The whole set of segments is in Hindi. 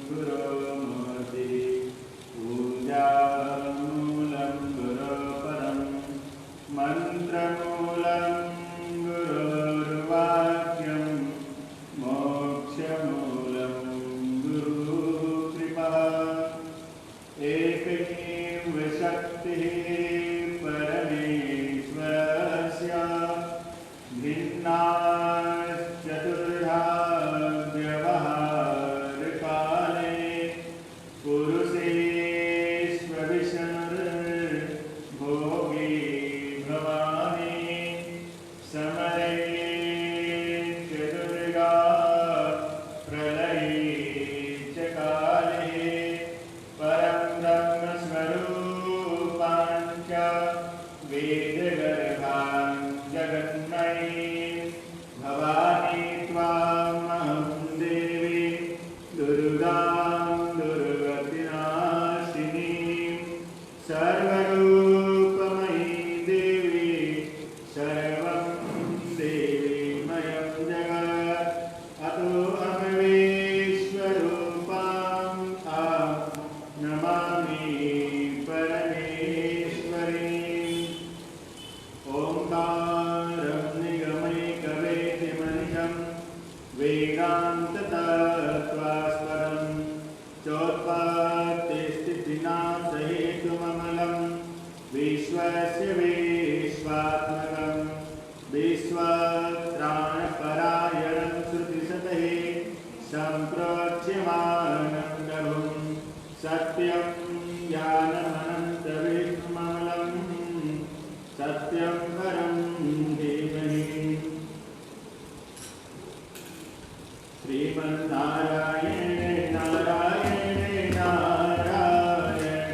गुरोमूर्ति पूजा मूलं गुरोपरं मंत्रमूलं गुरोर्वाक्यं मोक्षमूलं गुरुकृपा एकमेव शक्तिः परमेश्वरस्य भिन्नाश्चतुर्धा व्यवहारकाले पुरुषेष्वभिष्णुर्भोगे भवानी समरे च दुर्गा प्रलये च काले परं ब्रह्मस्वरूपां च वेदगर्भां जगन्मयीं भवानी त्वामहं देवी दुर्गां दुर्गतिनाशिनीं सर्वरूपमयी देवी सर्वं देवीमयं जगत् अतो अमवेश्वरूपां नमामि परमेश्वरीम् ओंकारं निगमैकवेद्यमनिशं वेदान्ततत्त्वास्पदं चोत्पत्तिस्थितिनाशहेतुममलं विश्वस्य विश्वात्मकं विश्वत्राणपरायणं श्रुतिशतये सम्प्रोच्यमानं प्रभुं सत्यं ज्ञानमनन्तविष्णुममलं सत्यं परं धीमहि श्रीमन्नारायण नारायण नारायण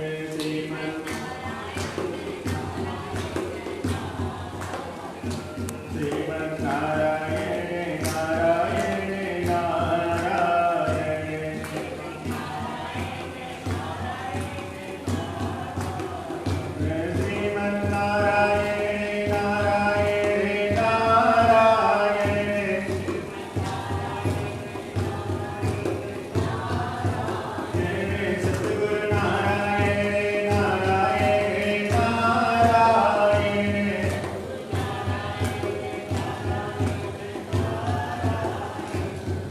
श्रीमन्नारायण नारायण नारायण श्रीमन्नारायण नारायण नारायण सतगुरु नारायण नारायण नारायण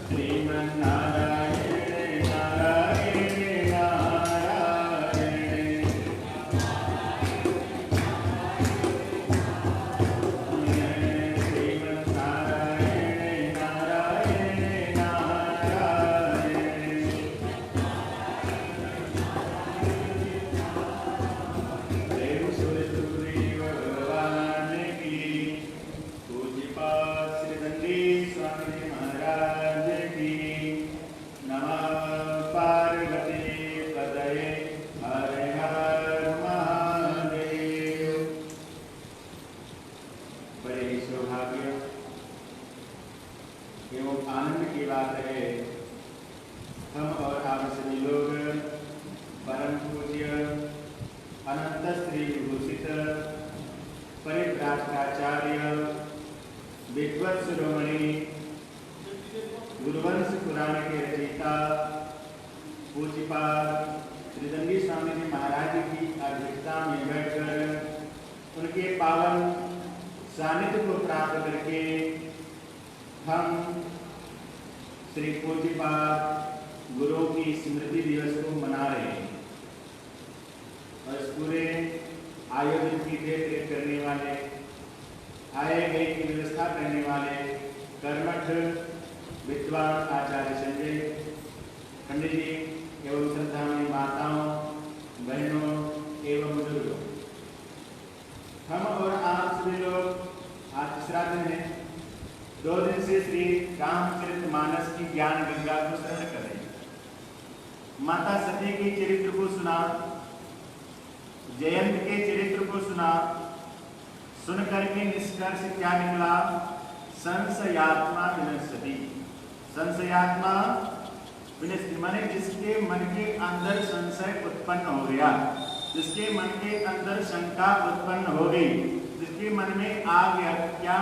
श्रीमन्नारायण नारायण नारायण श्रीमन्नारायण नारायण नारायण देव सुरसुग्रीव भगवान की पूज्यपाद श्री दंडी स्वामी महाराज की नमः पार्वती पतये हर हर महादेव। बड़े ही सौभाग्य एवं आनंद की बात है हम और आप सभी लोग परम पूज्य अनंत श्री विभूषित परिव्राजकाचार्य विद्वत शिरोमणि गुरुवंश पुराण के रचयिता पूज्यपाद श्री दंडी स्वामी जी महाराज की अध्यक्षता में बैठकर उनके पावन सानिध्य को प्राप्त करके हम श्री पूज्यपाद गुरुओं की स्मृति दिवस को मना रहे हैं और इस पूरे आयोजन की देखरेख करने वाले आए गए की व्यवस्था करने वाले कर्मठ विद्वान आचार्य संजय पंडित जी एवं श्रद्धामयी माताओं बहनों एवं बुजुर्गों, हम और आप सभी लोग आज तीसरा दिन है, 2 दिन से श्री रामचरितमानस की ज्ञान गंगा को श्रवण कर रहे हैं। माता सती के चरित्र को सुना, जयंत के चरित्र को सुना, सुनकर के निष्कर्ष क्या निकला? संशयात्मा विनश्यति। संशयात्मा विनश्यति माने जिसके मन के अंदर संशय उत्पन्न हो गया, जिसके मन के अंदर शंका उत्पन्न हो गई, जिसके मन में आ गया क्या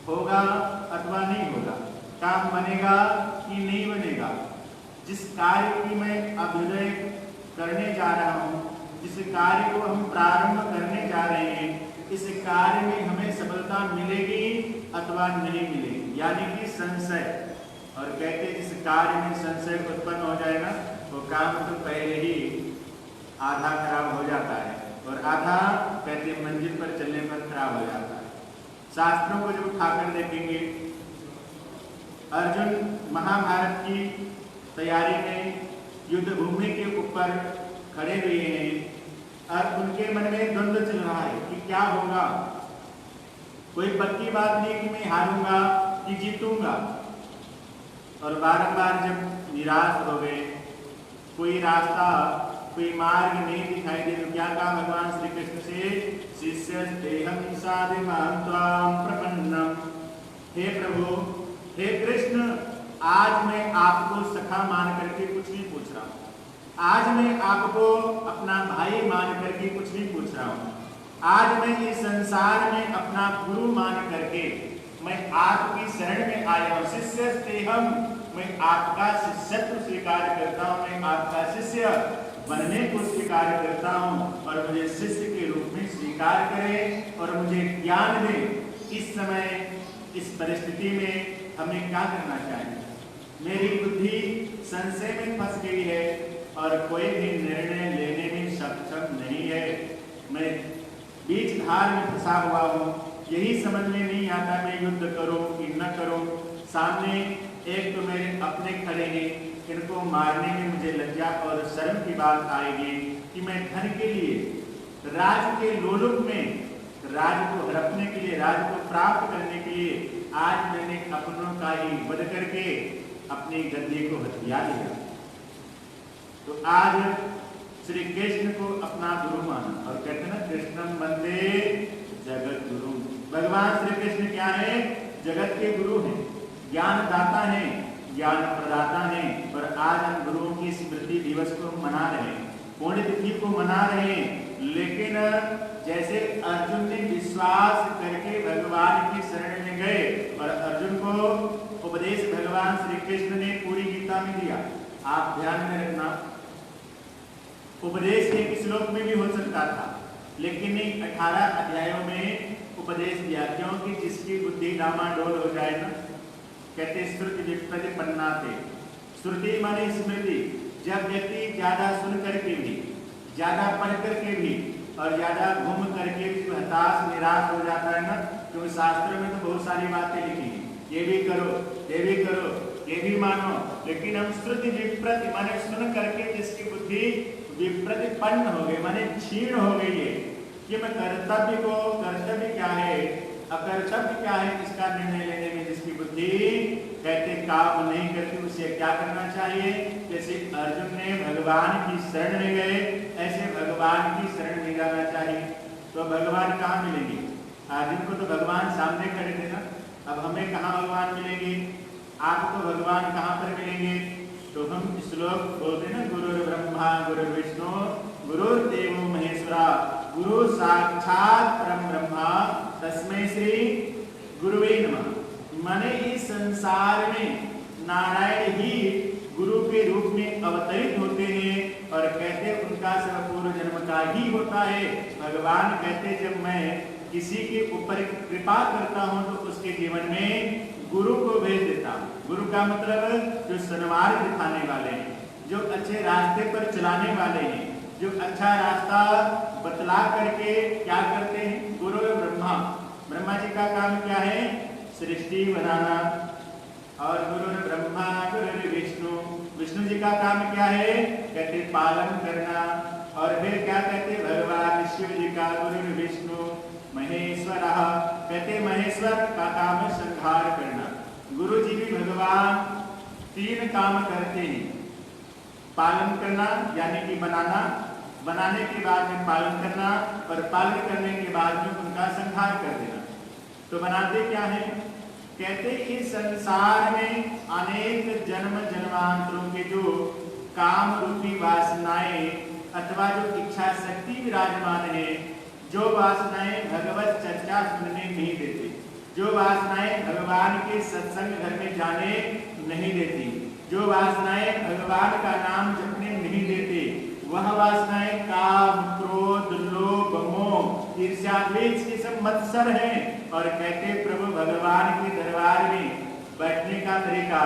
होगा अथवा नहीं होगा, काम बनेगा कि नहीं बनेगा, जिस कार्य की मैं अभ्युदय करने जा रहा हूँ, जिस कार्य को हम प्रारंभ करने जा रहे हैं, इस कार्य में हमें सफलता मिलेगी अथवा नहीं मिलेगी, यानी कि संशय। और कहते जिस कार्य में संशय उत्पन्न हो जाएगा वो काम तो पहले ही आधा खराब हो जाता है, और आधा कहते मंजिल पर चलने पर खराब हो जाता है। शास्त्रों को जब उठाकर देखेंगे, अर्जुन महाभारत की तैयारी में युद्ध भूमि के ऊपर खड़े हुए हैं और उनके मन में द्वंद्व चल रहा है कि क्या होगा। कोई पक्की बात नहीं कि मैं हारूंगा कि जीतूंगा, और बारंबार जब निराश हो गए, कोई रास्ता कोई मार्ग नहीं दिखाई दे, तो क्या कहा भगवान श्री कृष्ण से, शिष्यस्तेहं साधिमां त्वां प्रपन्नम। हे प्रभु, हे कृष्ण, आज मैं आपको सखा मान करके कुछ नहीं पूछ रहा हूँ, आज मैं आपको अपना भाई मान करके कुछ नहीं पूछ रहा हूँ, आज मैं इस संसार में अपना गुरु मान करके मैं आपकी शरण में आया हूँ। शिष्यस्तेहं, मैं आपका शिष्यत्व स्वीकार करता हूँ, मैं आपका शिष्य बनने को स्वीकार करता हूँ, और मुझे शिष्य के रूप में स्वीकार करें और मुझे ज्ञान दें। इस समय इस परिस्थिति में हमें क्या करना चाहिए? मेरी बुद्धि संशय में फंस गई है और कोई भी निर्णय लेने में सक्षम नहीं है। मैं बीच धार में फंसा हुआ हूँ, यही समझ में नहीं आता मैं युद्ध करूँ कि न करूँ। सामने एक तो मेरे अपने खड़े हैं, इनको मारने में मुझे लज्जा और शर्म की बात आएगी कि मैं धन के लिए, राज के लोलुप में, राज को हड़पने के लिए, राज को प्राप्त करने के लिए आज मैंने अपनों का ही वध करके अपनी गद्दी को हथिया लिया। तो आज श्री कृष्ण को अपना गुरु माना, और कहते ना कृष्णम वंदे जगत गुरु। भगवान श्री कृष्ण क्या है? जगत के गुरु हैं, ज्ञान दाता हैं, ज्ञान प्रदाता हैं। और आज हम गुरुओं की स्मृति दिवस को मना रहे हैं, पुण्य तिथि को मना रहे हैं। लेकिन जैसे अर्जुन ने विश्वास करके भगवान की शरण में गए और अर्जुन को उपदेश भगवान श्री कृष्ण ने पूरी गीता में दिया। आप ध्यान में रखना, उपदेश एक श्लोक में भी हो सकता था, लेकिन 18 अध्यायों में उपदेश दिया, क्योंकि जिसकी बुद्धि डामाडोल हो जाए ना, कहते श्रुति विप्रतिपन्ना थे। श्रुति माने स्मृति। जब व्यक्ति ज्यादा सुन करके भी, ज्यादा पढ़ करके भी और ज्यादा घूम करके भी हताश निराश हो जाता है ना, क्योंकि शास्त्र में तो बहुत सारी बातें लिखी हैं, ये भी करो, ये भी करो, ये भी मानो। लेकिन हम श्रुति विप्रति माने सुन करके जिसकी बुद्धि विप्रतिपन्न हो गई, माने क्षीण हो गई है कि मैं कर्तव्य क्या है, अकर्तव्य क्या है, इसका निर्णय लेने में जिसकी बुद्धि कहते काम नहीं करती, उसे क्या करना चाहिए? जैसे अर्जुन ने भगवान की शरण में गए, ऐसे भगवान की शरण में जाना चाहिए। तो भगवान कहाँ मिलेंगे? अर्जुन को तो भगवान सामने खड़े थे ना, अब हमें कहाँ भगवान मिलेंगे? आपको भगवान कहाँ पर मिलेंगे? तो हम श्लोक बोलते ना, गुरुर् ब्रह्मा गुरुर्विष्णु गुरुर्देवो महेश्वरा गुरु साक्षात परम ब्रह्मा तस्मै श्री गुरुवे नमः। माने इस संसार में नारायण ही गुरु के रूप में अवतरित होते हैं, और कहते उनका सब पूर्व जन्म का ही होता है। भगवान कहते जब मैं किसी के ऊपर कृपा करता हूँ तो उसके जीवन में गुरु को भेज देता हूँ। गुरु का मतलब जो सन्मार्ग दिखाने वाले हैं, जो अच्छे रास्ते पर चलाने वाले हैं, जो अच्छा रास्ता बतला करके क्या करते हैं? गुरु ब्रह्मा, ब्रह्मा जी का काम क्या है? सृष्टि बनाना। और गुरु ब्रह्मा गुरु विष्णु, विष्णु जी का काम क्या है? कहते पालन करना। और फिर क्या कहते? भगवान शिव जी का गुरु विष्णु महेश्वर, कहते महेश्वर का काम है संहार करना। गुरु जी भी भगवान 3 काम करते हैं, पालन करना यानी कि बनाना, बनाने के बाद में पालन करना, और पालन करने के बाद में उनका संहार कर देना। तो बनाते क्या है? कहते इस संसार में अनेक जन्म जन्मांतरों के जो काम रूपी वासनाएं अथवा जो इच्छा शक्ति विराजमान है, जो वासनाएं भगवत चर्चा सुनने नहीं देती, जो वासनाएं भगवान के सत्संग घर में जाने नहीं देती, जो वासनाएं भगवान भगवान का नाम जपने नहीं देते, वह वासनाएं काम, क्रोध, लोभ, मोह, ईर्ष्या, द्वेष ये सब मत्सर हैं। और कहते प्रभु भगवान के दरबार में बैठने का तरीका,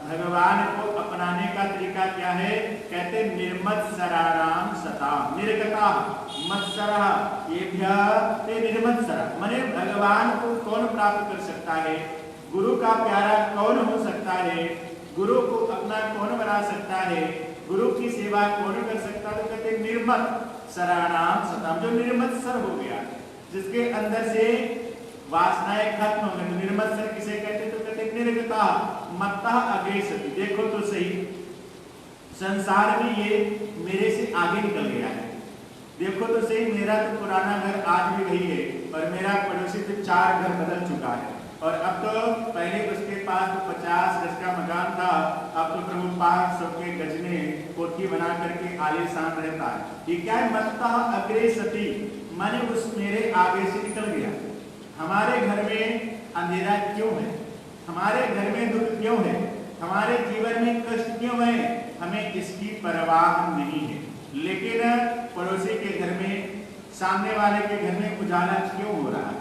भगवान को अपनाने का तरीका क्या है? कहते निर्मत्सराणाम सताम, निर्गता मत्सरा ये निर्मत्सरा, माने भगवान को कौन प्राप्त कर सकता है, गुरु का प्यारा कौन हो सकता है, गुरु को अपना कौन बना सकता है, गुरु की सेवा कौन कर सकता है? तो कहते निर्मत सराणाम सताम, जो निर्मत्सर हो गया, जिसके अंदर से वासनाएं खत्म हो गई। निर्मत्सर किसे कहते? तो कहते निर्गता मत्ता अग्रेसति। देखो तो सही, संसार में ये मेरे से आगे निकल गया है। देखो तो सही, मेरा तो पुराना घर आज भी वही है और मेरा पड़ोसी तो 4 घर बदल चुका है। और अब तो पहले उसके पास तो 50 गज का मकान था, अब तो प्रभु 500 के गज में कोठी बना करके आलीशान रहता है। ये क्या है? मत्ता अग्रेसति, माने उस मेरे आगे से निकल गया। हमारे घर में अंधेरा क्यों है? हमारे घर में दुख क्यों है? हमारे जीवन में कष्ट क्यों है? हमें इसकी परवाह नहीं है। लेकिन पड़ोसी के घर में, सामने वाले के घर में उजाला क्यों हो रहा है?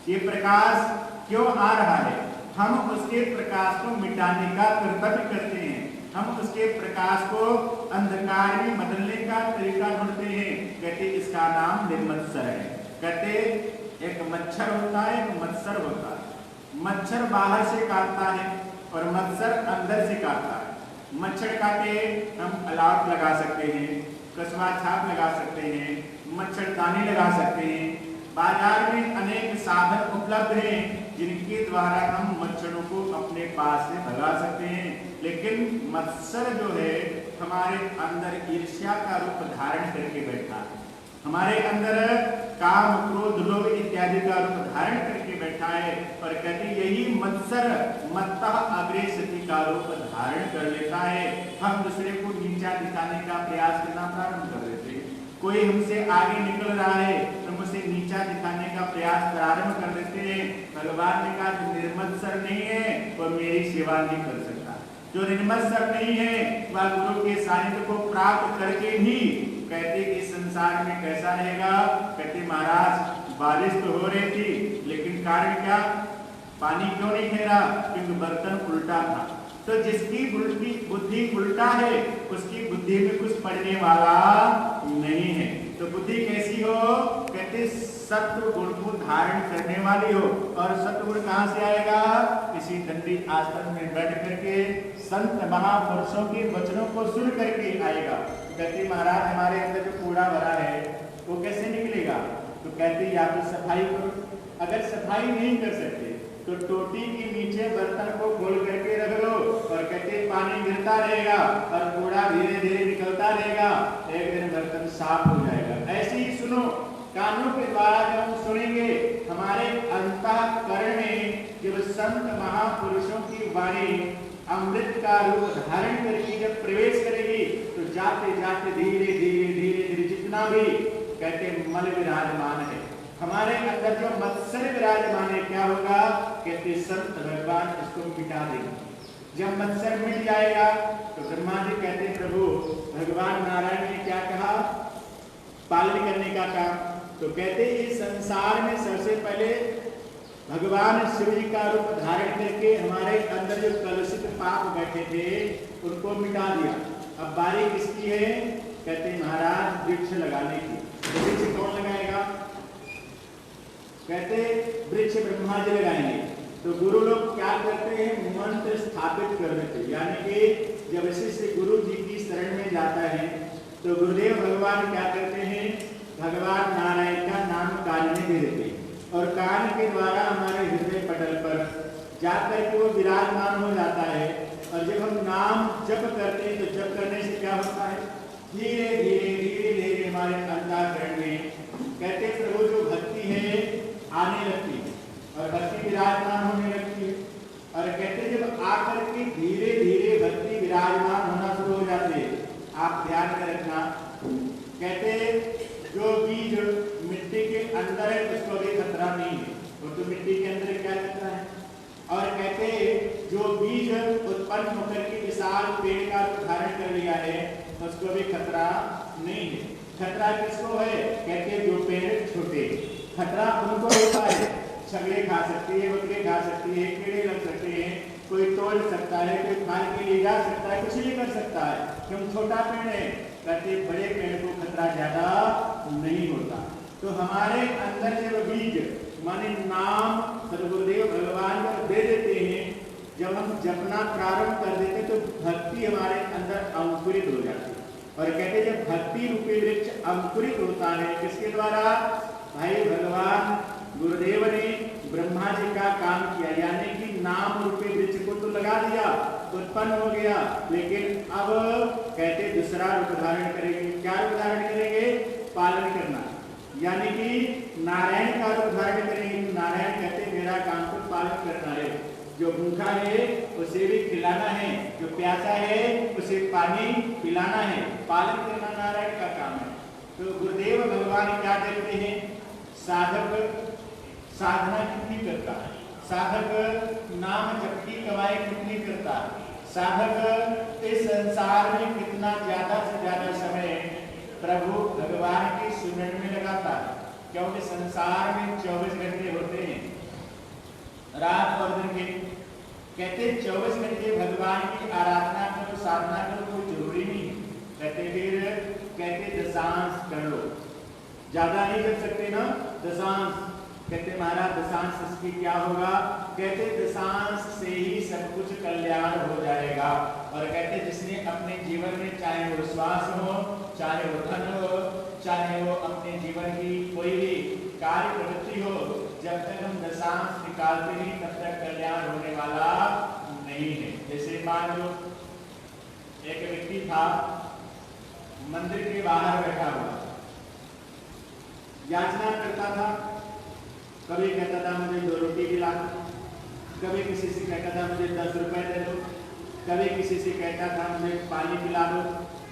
ये प्रकाश क्यों आ रहा है? हम उसके प्रकाश को मिटाने का कर्तव्य करते हैं। हम उसके प्रकाश को अंधकार में बदलने का तरीका ढूंढते हैं। कहते इसका नाम निर्मत्सर है। कहते एक मच्छर होता है, एक मत्सर होता है। मच्छर बाहर से काटता है और मत्सर अंदर से काटता है। मच्छर काटे हम अलाव लगा सकते हैं, कस्बा छाप लगा सकते हैं, मच्छरदानी लगा सकते हैं। बाजार में अनेक साधन उपलब्ध हैं जिनके द्वारा हम मच्छरों को अपने पास से भगा सकते हैं। लेकिन मत्सर जो है हमारे अंदर ईर्ष्या का रूप धारण करके बैठा है, हमारे अंदर काम, क्रोध, लोभ इत्यादि का रूप धारण करके बैठा है। और कहते यही मत्सर मत्ता अग्रेसति का रूप धारण कर लेता है। हम दूसरे को नीचा दिखाने का प्रयास करना प्रारंभ कर देते हैं। कोई हमसे आगे निकल रहा है तो उसे नीचा दिखाने का प्रयास प्रारंभ कर देते हैं। भगवान ने कहा जो निर्मत्सर नहीं है वह मेरी सेवा नहीं कर सकता। जो निर्मत्सर नहीं है वह गुरु के सानिध्य को प्राप्त करके भी कहते कि संसार में कैसा रहेगा। कहते महाराज बारिश तो हो रही थी लेकिन कारण क्या? पानी क्यों नहीं ठहरा? क्योंकि बर्तन उल्टा था। तो जिसकी बुद्धि उल्टा है उसकी बुद्धि में कुछ पड़ने वाला नहीं है। तो बुद्धि कैसी हो? कहते सत्व गुण को धारण करने वाली हो। और सत्व गुण कहाँ से आएगा? किसी दंडी आश्रम में बैठ करके संत महापुरुषों के वचनों को सुन करके आएगा। तो कहते महाराज हमारे अंदर जो कूड़ा भरा है वो कैसे निकलेगा? तो कहते या तो सफाई करो। अगर सफाई नहीं कर सकते तो टोटी के नीचे बर्तन को खोल करके रख लो और कहते पानी गिरता रहेगा और कूड़ा धीरे धीरे निकलता रहेगा, एक दिन बर्तन साफ हो जाएगा। ऐसे ही सुनो, कानों के द्वारा जब हम सुनेंगे हमारे अंतःकरण में जब संत महापुरुषों की वाणी अमृत का रूप धारण करके जब प्रवेश करेगी तो जाते जाते धीरे धीरे धीरे धीरे जितना भी कहते मल विराजमान है हमारे अंदर जो मत्सर विराजमान है क्या होगा? कहते संत भगवान इसको मिटा देंगे। जब मत्सर मिट जाएगा तो ब्रह्मा जी कहते प्रभु भगवान नारायण ने क्या कहा पालन करने का काम? तो कहते इस संसार में सबसे पहले भगवान शिव जी का रूप धारण करके हमारे अंदर जो कलुषित पाप बैठे थे उनको मिटा दिया। अब बारी किसकी है? कहते महाराज वृक्ष लगाने की। तो वृक्ष कौन लगाएगा? कहते वृक्ष ब्रह्मा जी लगाएंगे। तो गुरु लोग क्या करते हैं? मंत्र स्थापित कर देते। यानी कि जब शिष्य गुरु जी की शरण में जाता है तो गुरुदेव भगवान क्या करते हैं? भगवान नारायण का नाम कान में दे देते हैं और कान के द्वारा हमारे हृदय पटल पर जाकर के वो विराजमान हो जाता है। और जब हम नाम जप करते हैं तो जप करने से क्या होता है? धीरे धीरे धीरे धीरे हमारे अंतःकरण में कहते प्रभु जो भक्ति है आने लगती है और भक्ति विराजमान होने लगती है। और कहते जब आकर के धीरे धीरे भक्ति विराजमान होना शुरू हो जाते है, आप ध्यान में रखना। कहते जो बीज मिट्टी के अंदर है उसको भी खतरा नहीं है। वो तो मिट्टी के अंदर क्या खतरा है? और कहते जो बीज उत्पन्न होकर के विशाल पेड़ का धारण कर लिया है उसको भी खतरा नहीं है। खतरा किसको है? कहते जो पेड़ छोटे, खतरा उनको होता है। छगड़े खा सकती है, बकरे खा सकती है, कीड़े लग सकते हैं, कोई तोड़ सकता है, कोई खाल के लिए जा सकता है, कुछ भी कर सकता है क्यों छोटा पेड़ है। कहते बड़े पेड़ को खतरा ज्यादा नहीं होता। तो हमारे अंदर जब बीज माने नाम सदगुरुदेव भगवान को दे देते हैं, जब हम जपना प्रारंभ कर देते तो भक्ति हमारे अंदर अंकुरित हो जाती है। और कहते जब भक्ति रूपी वृक्ष अंकुरित होता है किसके द्वारा? भाई भगवान गुरुदेव ने ब्रह्मा जी का काम किया, यानी कि नाम रूपी वृक्ष को तो लगा दिया, उत्पन्न हो गया, लेकिन अब कहते दूसरा रूप धारण करेंगे। क्या रूप धारण करेंगे? पालन करना, यानी कि नारायण का रूप धारण करेंगे। नारायण कहते मेरा काम को पालन करना है, जो भूखा है उसे भी खिलाना है, जो प्यासा है उसे पानी पिलाना है, पालन करना नारायण का काम है। तो गुरुदेव भगवान क्या देखते हैं? साधक साधना कितनी करता है, साधक नाम जप की कमाई कितनी करता है, साधक इस संसार में कितना ज्यादा से ज्यादा समय प्रभु भगवान की सुमिरन में लगाता है। क्योंकि संसार में 24 घंटे होते हैं, रात और दिन के। कहते 24 घंटे भगवान की आराधना करो, साधना करो, कोई जरूरी नहीं। कहते फिर कहते दशांश करो, ज्यादा नहीं कर सकते ना, दशांश। कहते महाराज दशांश से क्या होगा? कहते दशांश से ही सब कुछ कल्याण हो जाएगा। और कहते जिसने अपने जीवन में चाहे वो श्वास हो, चाहे वो धन हो, चाहे वो अपने जीवन की कोई भी कार्य प्रवृत्ति हो, जब तक हम दशांश निकालते नहीं तब तक कल्याण होने वाला नहीं है। जैसे मान लो एक व्यक्ति था मंदिर के बाहर बैठा हुआ, याचना करता था। कभी कहता था मुझे 2 रोटी खिला दो, कभी किसी से कहता था मुझे 10 रुपए दे दो, कभी किसी से कहता था मुझे पानी पिला दो।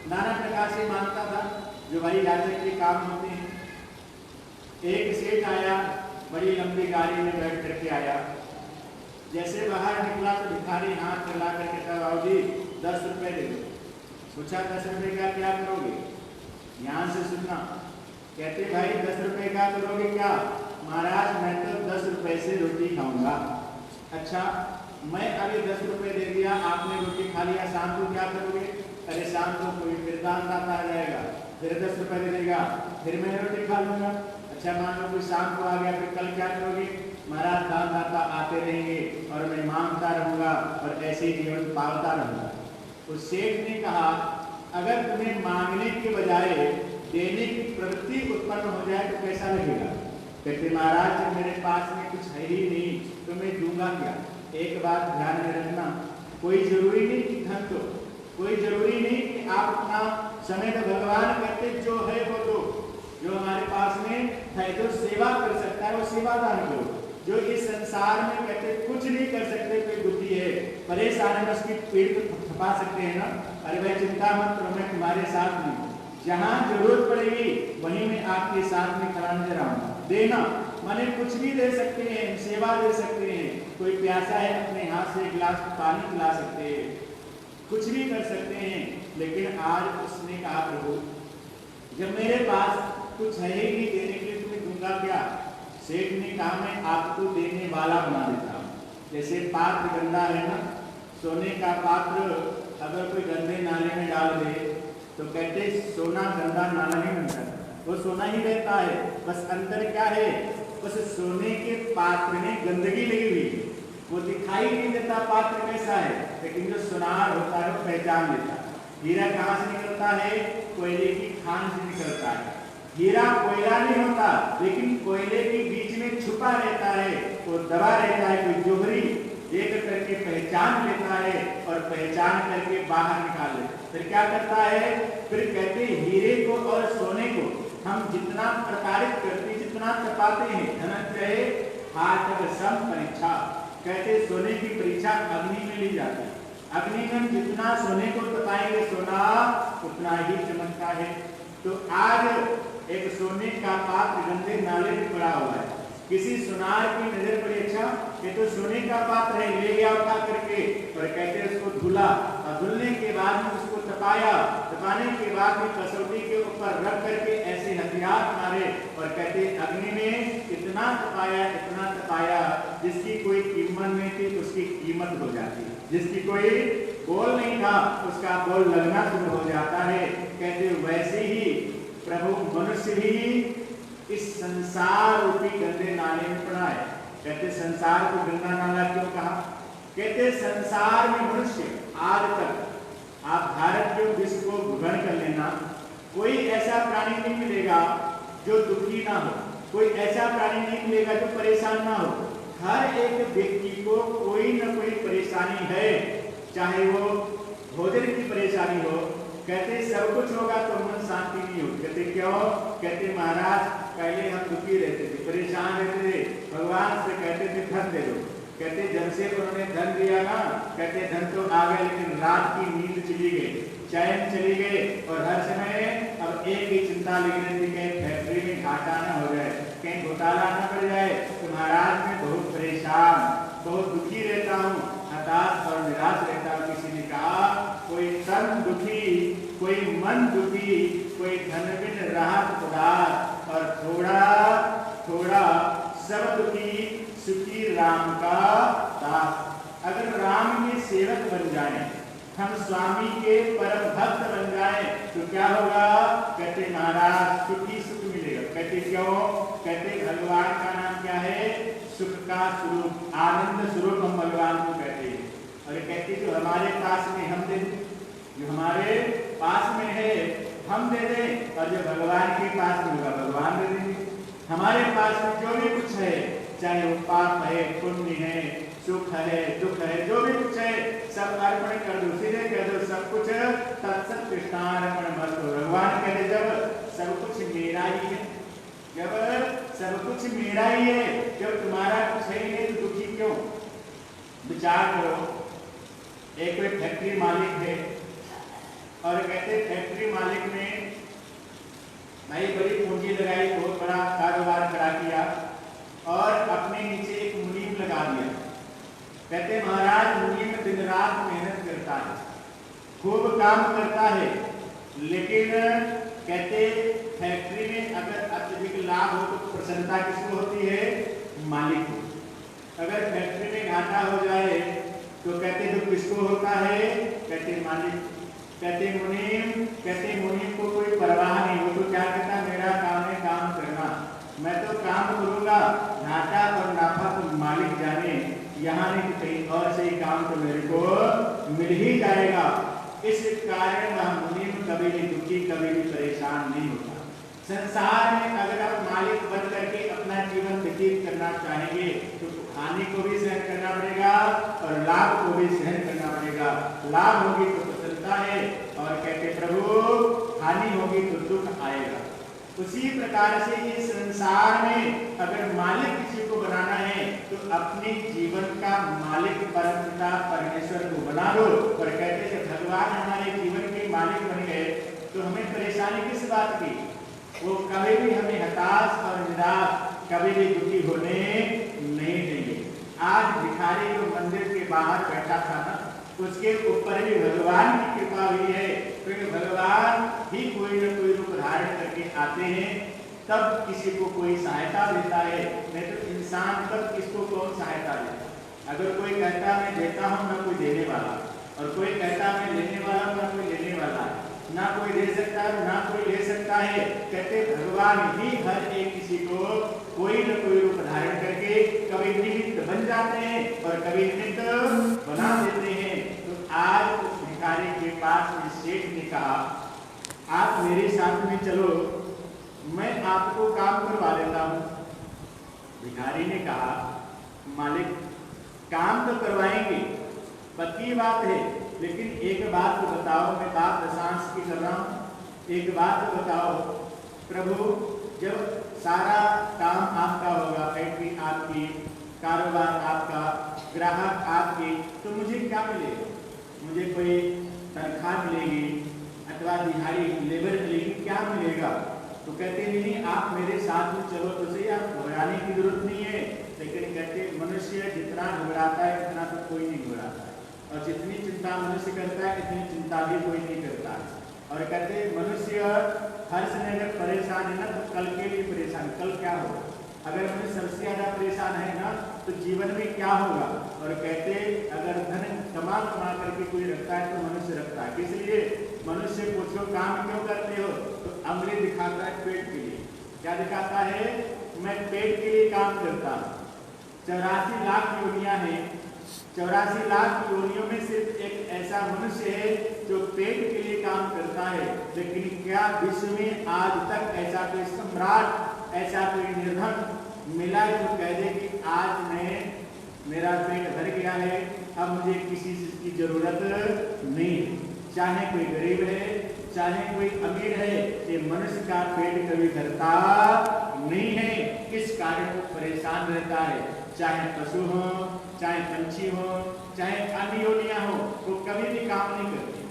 नाना प्रकार से मांगता था जो भाई याचक के काम होते हैं। एक सेठ आया, बड़ी लंबी गाड़ी में बैठ करके आया। जैसे बाहर निकला तो भिखारी हाथ चला करके कहा बाबू जी 10 रुपए दे दो। पूछा 10 रुपए का क्या करोगे? ध्यान से सुनना। कहते भाई 10 रुपए का करोगे क्या? महाराज मैं तो 10 रुपए से रोटी खाऊंगा। अच्छा मैं अभी 10 रुपए दे दिया, आपने रोटी खा लिया, शाम को क्या करोगे? अरे शाम को कोई फिर दानदाता आ जाएगा, फिर 10 रुपए दे देगा, फिर मैं रोटी खा लूंगा। अच्छा मान लो कोई शाम को आ गया, फिर कल क्या करोगे? महाराज दानदाता आते रहेंगे और मैं मांगता रहूंगा और ऐसे ही जीवन पालता रहूंगा। उस सेठ ने कहा अगर तुम्हें मांगने के बजाय देने की प्रवृत्ति उत्पन्न हो जाए तो कैसा लगेगा? कहते महाराज जब मेरे पास में कुछ है ही नहीं तो मैं दूंगा क्या? एक बात ध्यान में रखना, कोई जरूरी नहीं कि धन दो, कोई जरूरी नहीं कि आप अपना समय तो भगवान कहते जो है वो दो, जो हमारे पास में है, जो सेवा कर सकता है वो सेवा दान करो। जो इस संसार में कहते कुछ नहीं कर सकते, कोई दुखी है परेशान है, उसकी पेट तो थपा सकते हैं ना, अरे भाई चिंता मत करो मैं तुम्हारे साथ हूँ, जहाँ जरूरत पड़ेगी वहीं मैं आपके साथ में खड़ा नजर आऊंगा। देना माने कुछ भी दे सकते हैं, सेवा दे सकते हैं, कोई प्यासा है अपने हाथ से 1 गिलास पानी पिला सकते हैं, कुछ भी कर सकते हैं। लेकिन आज उसने कहा प्रभु जब मेरे पास कुछ है ही नहीं देने के लिए तुम्हें दूंगा क्या? सेठ ने कहा मैं आपको देने वाला बना देता हूँ। जैसे पात्र गंदा है ना, सोने का पात्र अगर कोई गंदे नाले में डाल दे तो कहते सोना गंदा नाला नहीं बनता, वो सोना ही रहता है, बस अंदर क्या है, उस सोने के पात्र में गंदगी लगी हुई, वो दिखाई नहीं देता पात्र कैसा है, लेकिन जो सुनार होता है वो पहचान लेता है। हीरा कहाँ से निकलता है? कोयले की खान से निकलता है। हीरा कोयला नहीं होता, लेकिन कोयले के बीच में छुपा रहता है, वो दबा रहता है, कोई जोहरी एक करके पहचान लेता है और पहचान करके बाहर निकाल लेता है। फिर क्या करता है? फिर कहते हीरे को और सोने को हम जितना प्रताड़ित करते, जितना तपाते हैं, धनंजय हाथ सम परीक्षा, कहते सोने की परीक्षा अग्नि में ली जाती है। अग्नि में जितना सोने को तपाएंगे सोना उतना ही चमकता है। तो आज एक सोने का पात्र गंदे नाले में पड़ा हुआ है, किसी सुनार की नजर पड़ी, अच्छा ये तो सोने का पात्र है, ले गया उठा करके, और कहते उसको धुला, और धुलने के बाद में उसको तपाया, तपाने के बाद में कसौटी के ऊपर रख करके ऐसे हथियार मारे, और कहते अग्नि में इतना तपाया जिसकी कोई कीमत नहीं थी उसकी कीमत हो जाती, जिसकी कोई बोल नहीं था उसका बोल लगना शुरू हो जाता है। कहते वैसे ही प्रभु मनुष्य भी इस संसार रूपी गंदे नाले में पड़ा है। कहते संसार को गंदा नाला क्यों कहा? कहते संसार में मनुष्य आज तक आप भारत के विश्व को भ्रमण कर लेना, कोई ऐसा प्राणी नहीं मिलेगा जो दुखी ना हो, कोई ऐसा प्राणी नहीं मिलेगा जो परेशान ना हो। हर एक व्यक्ति को कोई न कोई परेशानी है, चाहे वो भोजन की परेशानी हो। कहते सब कुछ होगा तो मन शांति नहीं होगी। कहते क्यों? कहते महाराज पहले हम दुखी रहते थे, परेशान रहते थे, भगवान से कहते थे धन दे दो। कहते जब से उन्होंने धन दिया ना, कहते धन तो आ गया लेकिन रात की नींद चली गई, चैन चली गई, और हर समय अब एक ही चिंता लगी रहती है फैक्ट्री में घाटा न हो जाए, कहीं घोटाला न पड़ जाए। तो महाराज मैं बहुत परेशान, बहुत दुखी रहता हूँ, हताश और निराश रहता हूँ। किसी ने कहा कोई तन दुखी, कोई मन दुखी, कोई धन बिन राहत उदास, और थोड़ा थोड़ा सब दुखी सुखी राम का दास। अगर राम के सेवक बन जाए, हम स्वामी के परम भक्त बन जाए तो क्या होगा? कहते महाराज सुखी सुख मिलेगा। कहते क्यों? कहते भगवान का नाम क्या है? सुख का स्वरूप, आनंद स्वरूप हम भगवान को कहते हैं। और कहते जो हमारे पास में हम दे, जो हमारे पास में है हम दे दें, और जो भगवान के पास में होगा भगवान दे देंगे। हमारे पास में जो भी कुछ है, चाहे वो पाप है, पुण्य है, सुख है, दुख है, जो भी कुछ है सब अर्पण कर दो, सीधे कह दो सब कुछ तत्सत कृष्णार्पणमस्तु। भगवान कहते जब सब कुछ मेरा ही है, जब सब कुछ मेरा ही है, जब तुम्हारा कुछ है ही नहीं तो दुखी क्यों? विचार करो, एक कोई फैक्ट्री मालिक है, और कहते फैक्ट्री मालिक ने भाई बड़ी पूंजी लगाई, बहुत बड़ा कारोबार करा दिया, और अपने नीचे एक मुनीम लगा दिया। कहते महाराज मुनीम दिन रात मेहनत करता है, खूब काम करता है, लेकिन कहते फैक्ट्री में अगर अत्यधिक लाभ हो तो प्रसन्नता किसको होती है? मालिक को। अगर फैक्ट्री में घाटा हो जाए तो कहते दुख किसको होता है? कहते मालिक। कहते मुनीम को कोई परवाह नहीं, वो तो क्या कहता मेरा काम है काम करना, मैं तो काम करूंगा, घाटा और नाफा तो मालिक जाने, यहाँ नहीं तो कहीं और से ही काम तो मेरे को मिल ही जाएगा। इस कारण वह मुनीम कभी भी दुखी, कभी भी परेशान नहीं होता। संसार में अगर आप मालिक बन करके अपना जीवन व्यतीत करना चाहेंगे तो हानि को भी सहन करना पड़ेगा और लाभ को भी सहन करना पड़ेगा। लाभ होगी तो प्रसन्नता है, और कहते प्रभु हानि होगी तो दुख आएगा। उसी प्रकार से इस संसार में अगर मालिक किसी को बनाना है तो अपने जीवन का मालिक परमपिता परमेश्वर को बना लो। और कहते हैं भगवान हमारे जीवन के मालिक बन गए तो हमें परेशानी किस बात की? वो कभी भी हमें हताश और निराश, कभी भी दुखी होने नहीं देंगे। आज भिखारी जो मंदिर के बाहर बैठा था ना, उसके ऊपर भी भगवान की कृपा हुई है, क्योंकि भगवान ही कोई न कोई रूप धारण करके आते हैं, तब किसी को कोई सहायता देता है, नहीं तो इंसान तब किसको कौन सहायता देता। अगर कोई कहता मैं देता हूँ ना कोई देने वाला, और कोई कहता मैं लेने वाला हूँ ना कोई लेने वाला, ना कोई दे सकता है ना कोई ले सकता है। कहते भगवान ही हर एक किसी को कोई न कोई रूप धारण करके कभी निमित्त बन जाते हैं और कभी निमित्त बना देते हैं। तो आज उस भिखारी के पास में सेठ ने कहा आप मेरे साथ में चलो, मैं आपको काम करवा देता हूँ। भिखारी ने कहा मालिक काम तो करवाएंगे, पक्की बात है, लेकिन एक बात तो बताओ, मैं बात दशांश की कर रहा हूँ, एक बात तो बताओ प्रभु, जब सारा काम आपका होगा, फैक्ट्री आपकी, कारोबार आपका, ग्राहक आपके, तो मुझे क्या मिलेगा? मुझे कोई तनख्वाह मिलेगी अथवा दिहाड़ी लेबर मिलेगी, क्या मिलेगा? तो कहते नहीं आप मेरे साथ में चलो तो सही, आप घबराने की जरूरत नहीं है। लेकिन कहते मनुष्य जितना घबराता है उतना तो कोई नहीं घबराता है, और जितनी चिंता मनुष्य करता है इतनी चिंता भी कोई नहीं करता है। और कहते मनुष्य हर्ष में अगर परेशान है ना तो कल के लिए परेशान, कल क्या होगा। अगर मनुष्य सबसे ज्यादा परेशान है ना तो जीवन में क्या होगा। और कहते अगर धन कमा करके कोई रखता है तो मनुष्य रखता है, इसलिए मनुष्य पूछो काम क्यों करते हो, तो अंगुली दिखाता है पेट के लिए। क्या दिखाता है, मैं पेट के लिए काम करता हूँ। 84 लाख योनियां हैं, 84 लाख योनियों में सिर्फ एक ऐसा मनुष्य है जो पेट के लिए काम करता है। लेकिन क्या विश्व में आज तक ऐसा कोई सम्राट, ऐसा कोई निर्धन मिला जो कह दे कि आज मैं मेरा पेट भर गया है, अब मुझे किसी चीज की जरूरत नहीं है। चाहे कोई गरीब है चाहे कोई अमीर है, ये मनुष्य का पेट कभी भरता नहीं है। किस कारण वो परेशान रहता है, चाहे पशु हो चाहे पंछी हो चाहे अन्य योनियां हो, वो कभी भी काम नहीं करते।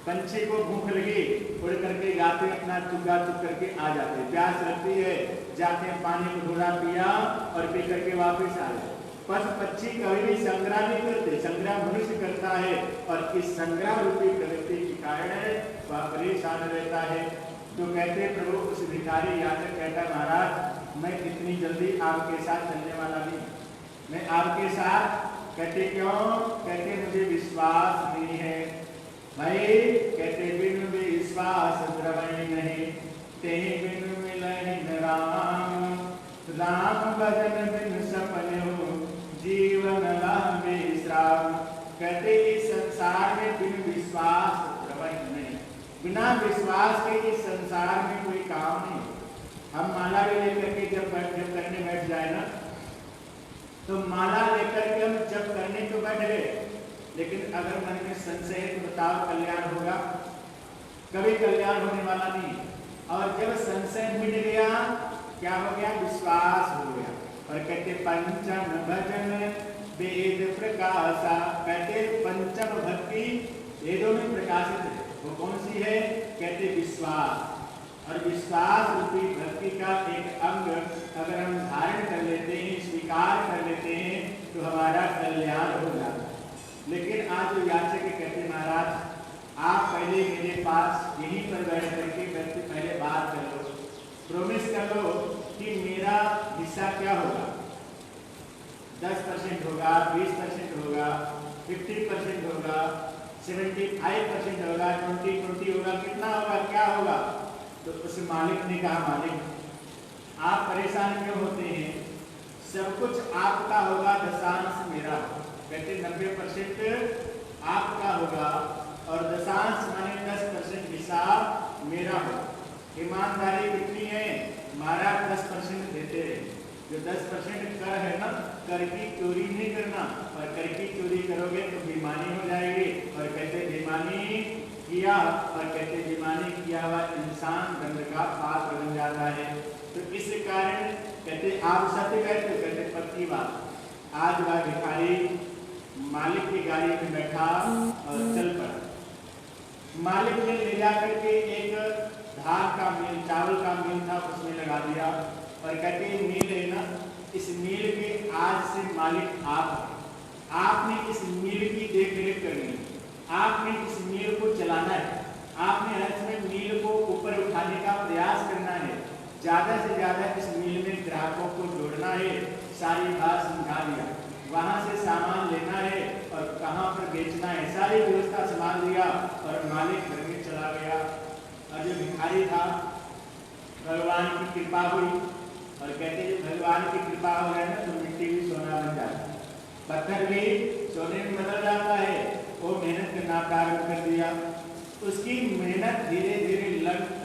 पंछी को भूख लगी उड़ करके जाते अपना चुगा चुग करके आ जाते, प्यास लगती है जाते पानी को थोड़ा पिया और पी करके वापस आ जाते। पशु पक्षी कभी भी संग्रह नहीं करते, संग्रह मनुष्य करता है, और इस संग्रह रूपी प्रवृत्ति के कारण वह परेशान रहता है। तो कहते प्रभु उस भिखारी याचक कहता महाराज मैं इतनी जल्दी आपके साथ चलने वाला नहीं, मैं आपके साथ। कहते क्यों, कहते मुझे विश्वास नहीं है भाई। कहते बिन विश्वास द्रवण नहीं, ते बिन मिलन राम। राम भजन बिन सपने हो, जीवन लाभ विश्राम। कहते इस संसार में बिन विश्वास द्रवण नहीं, बिना विश्वास के इस संसार में कोई काम नहीं। हम माला भी लेकर के जब करने बैठ जाए ना, तो माला लेकर के हम जब करने तो बैठ गए, लेकिन अगर मन में संशय है तो बताओ कल्याण होगा, कभी कल्याण होने वाला नहीं। और जब संशय मिट गया, क्या हो गया, विश्वास हो गया। और कहते पंचम भजन वेद प्रकाशा। कहते पंचम भक्ति वेदों में प्रकाशित है, वो कौन सी है, कहते विश्वास। और विश्वास रूपी भक्ति का एक अंग अगर हम धारण कर लेते हैं, स्वीकार कर लेते हैं, तो हमारा कल्याण हो जाता है। लेकिन आज जो याचक कहते महाराज आप पहले मेरे पास यहीं पर बैठ करके व्यक्ति पहले बात कर लो, प्रोमिस कर लो कि मेरा हिस्सा क्या होगा, 10% होगा, 20% होगा, 50% होगा, 75% होगा, 20 होगा, कितना होगा, क्या होगा। तो उस मालिक ने कहा मालिक आप परेशान क्यों होते हैं, सब कुछ आपका होगा, दशांश मेरा। कहते 90% आपका होगा और दशांश माने 10% हिसाब मेरा होगा। ईमानदारी कितनी है, महाराज 10% देते हैं। जो 10% कर है ना, कर की चोरी नहीं करना, और कर की चोरी करोगे तो बेईमानी हो जाएगी। और कहते बेईमानी किया, और कहते बेईमानी किया हुआ इंसान दंड का पात्र बन जाता है। तो इस कारण कहते आप सत्य कहते हो, कहते पक्की बात। आज वह भिखारी मालिक की गाड़ी में बैठा और चल पड़ा। मालिक ने ले जाकर के एक धान का मिल, चावल का मिल था, उसमें लगा दिया। और कहते मिल है ना, इस मिल के आज से मालिक आपने इस मिल की देख रेख करनी है, आपने इस मिल को चलाना है, आपने हर समय मिल को ऊपर उठाने का प्रयास करना है, ज्यादा से ज्यादा इस मिल में ग्राहकों को जोड़ना है। सारी बात समझा दिया, वहां से सामान लेना है और कहाँ पर बेचना है, सारी व्यवस्था संभाल दिया। और मालिक घर में चला गया। और जो भिखारी था, भगवान की कृपा हुई, और कहते जो भगवान की कृपा हो है ना, तो मिट्टी भी सोना बन जाता है, पत्थर भी सोने में बदल जाता है। वो मेहनत करना प्रारंभ कर दिया, उसकी मेहनत धीरे धीरे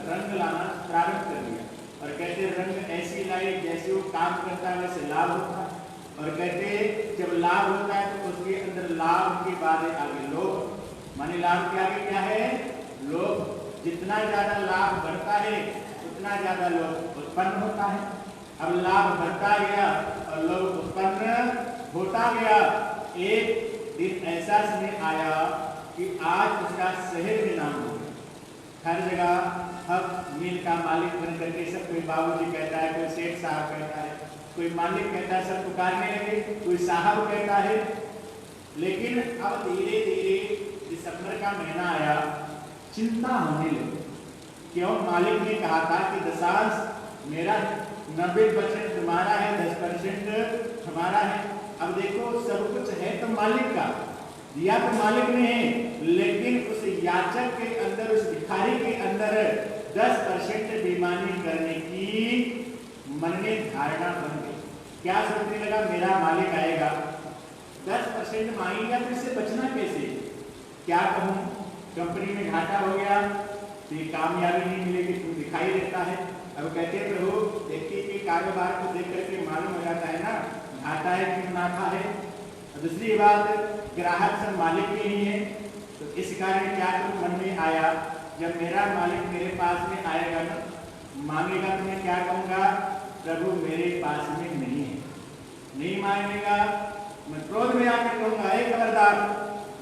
रंग लाना प्रारंभ कर दिया। और कहते रंग ऐसी लाई जैसे वो काम करता है वैसे लाभ होता है। और कहते जब लाभ होता है तो उसके अंदर लाभ के बाद आगे लोभ, माने लाभ के आगे क्या है, लोभ। जितना ज्यादा लाभ बढ़ता है उतना ज्यादा लोभ उत्पन्न होता है। अब लाभ बढ़ता गया और लोभ उत्पन्न होता गया। एक दिन ऐसा समय आया कि आज उसका शहर में नाम हो गया, हर जगह हब मिल का मालिक बन करके सब, कोई बाबूजी कहता है, कोई सेठ साहब कहता है, कोई मालिक कहता है, सब पुकारने लगे, कोई साहब कहता है। लेकिन अब धीरे धीरे दिसंबर का महीना आया, चिंता होने लगी। क्यों? मालिक ने कहा था कि दशांश मेरा 90% तुम्हारा है, 10% हमारा है। अब देखो, सब कुछ है तो मालिक का, दिया तो मालिक ने है, लेकिन उस याचक के अंदर, उस भिखारी के अंदर 10% बेईमानी करने की मन में धारणा बन गई। क्या सोचने लगा, मेरा मालिक आएगा, 10% मांगेगा तो इससे बचना कैसे? क्या कहूँ, कंपनी में घाटा हो गया तो ये कामयाबी नहीं मिलेगी, तो दिखाई देता है। अब कहते हैं प्रभु, व्यक्ति के कारोबार को देख करके मालूम हो जाता है ना, घाटा है कि मुनाफा है। दूसरी बात, ग्राहक सब मालिक के ही है, तो इस कारण क्या करूं, मन में आया, जब मेरा मालिक मेरे पास में आएगा ना, मांगेगा तो मैं क्या कहूँगा, प्रभु मेरे पास में नहीं है। नहीं मांगेगा, मैं क्रोध में आकर कहूँगा, हे खबरदार,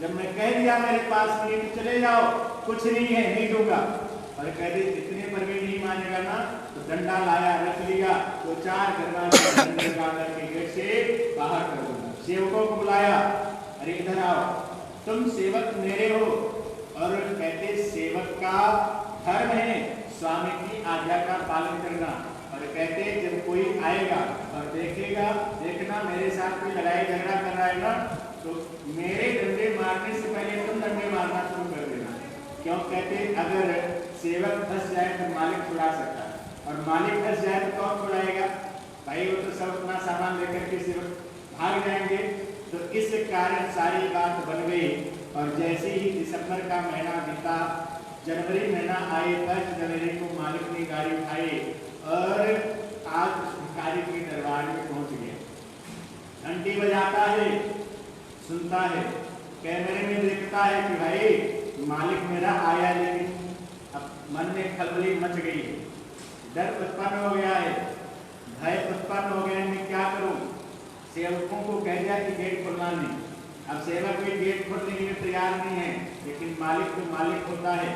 जब मैं कह दिया मेरे पास में तो चले जाओ, कुछ नहीं है, नहीं दूंगा। और कह दे इतने पर भी नहीं मानेगा ना, तो डंडा लाया, रख लिया, तो 4 दरवाजे के गेट से बाहर कर दूंगा। सेवकों को बुलाया, अरे इधर आओ, तुम सेवक मेरे हो। और कहते सेवक का धर्म है स्वामी की आज्ञा का पालन करना। और कहते जब कोई आएगा और देखेगा, देखना मेरे साथ कोई लड़ाई झगड़ा कर रहा है ना, तो मेरे डंडे मारने से पहले तुम डंडे मारना शुरू कर देना। क्यों? कहते अगर सेवक फंस जाए तो मालिक छुड़ा सकता है, और मालिक फंस जाए तो कौन छुड़ाएगा? भाई वो तो सब अपना सामान लेकर के सेवक भाग जाएंगे। तो इस कारण सारी बात बन गई। और जैसे ही दिसंबर का महीना बीता, जनवरी महीना आए, 1 जनवरी को मालिक ने गाड़ी उठाई और आज भिखारी के दरबार में पहुंच गया। घंटी बजाता है, सुनता है, कैमरे में देखता है कि भाई मालिक मेरा आया, लेकिन अब मन में खलबली मच गई है, डर उत्पन्न हो गया है, भय उत्पन्न हो गया। मैं क्या करूं? सेवकों को कह दिया कि गेट खोलना नहीं। अब सेवक भी गेट खोलने के लिए तैयार नहीं है, लेकिन मालिक तो मालिक होता है।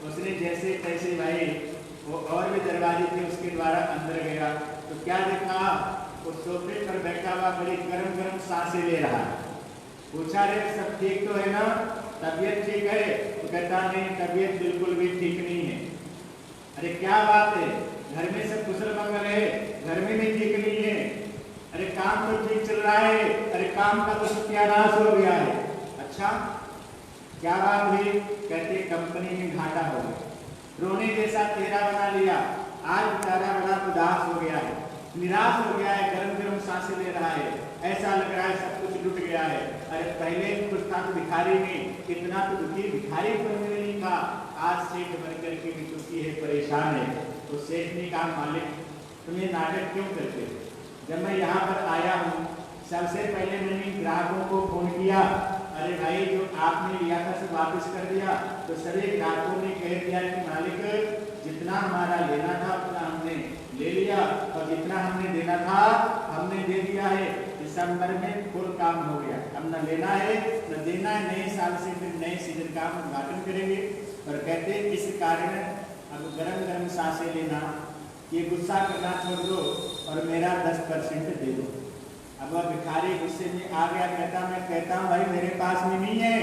उसने जैसे तैसे भाई वो और भी दरवाजे थे, उसके द्वारा अंदर गया तो क्या देखा, वो सोफे पर बैठा हुआ बड़ी गरम गरम सांसें ले रहा है। पूछा, रे सब ठीक तो है ना, तबीयत ठीक है? तो कहता नहीं, तबीयत बिल्कुल भी ठीक नहीं है। अरे क्या बात है, घर में सब कुशल मंगल है, घर में नहीं ठीक नहीं है? अरे काम तो ठीक चल रहा है, अरे काम का तो सत्यानाश हो गया है। अच्छा क्या बात हुई? कहते कंपनी में घाटा हो गया, रोने जैसा चेहरा बना लिया, आज बेचारा बड़ा उदास हो गया है, निराश हो गया है, गरम गरम सांसें ले रहा है, ऐसा लग रहा है सब कुछ लुट गया है। अरे पहले खुद था तो भिखारी में, इतना तो दुखी भिखारी पर नहीं था, आज सेठ बनकर के भी दुखी है, परेशान है। तो सेठ ने कहा, मालिक तुम्हें नाटक क्यों करते हो? जब मैं यहाँ पर आया हूँ, सबसे पहले मैंने ग्राहकों को फोन किया, अरे भाई जो आपने लिया था सब वापस कर दिया। तो सभी ग्राहकों ने कह दिया कि मालिक जितना हमारा लेना था उतना हमने ले लिया, और जितना हमने देना था हमने दे दिया है। दिसंबर में फुल काम हो गया, अब न लेना है न देना है। नए साल से फिर नए सीजन का हम उद्घाटन करेंगे। और कहते इस कारण अब गरम गरम सांसें लेना, ये गुस्सा करना छोड़ दो और मेरा 10% दे दो। अब वह भिखारी गुस्से में आ गया, कहता मैं कहता हूँ भाई मेरे पास में नहीं है।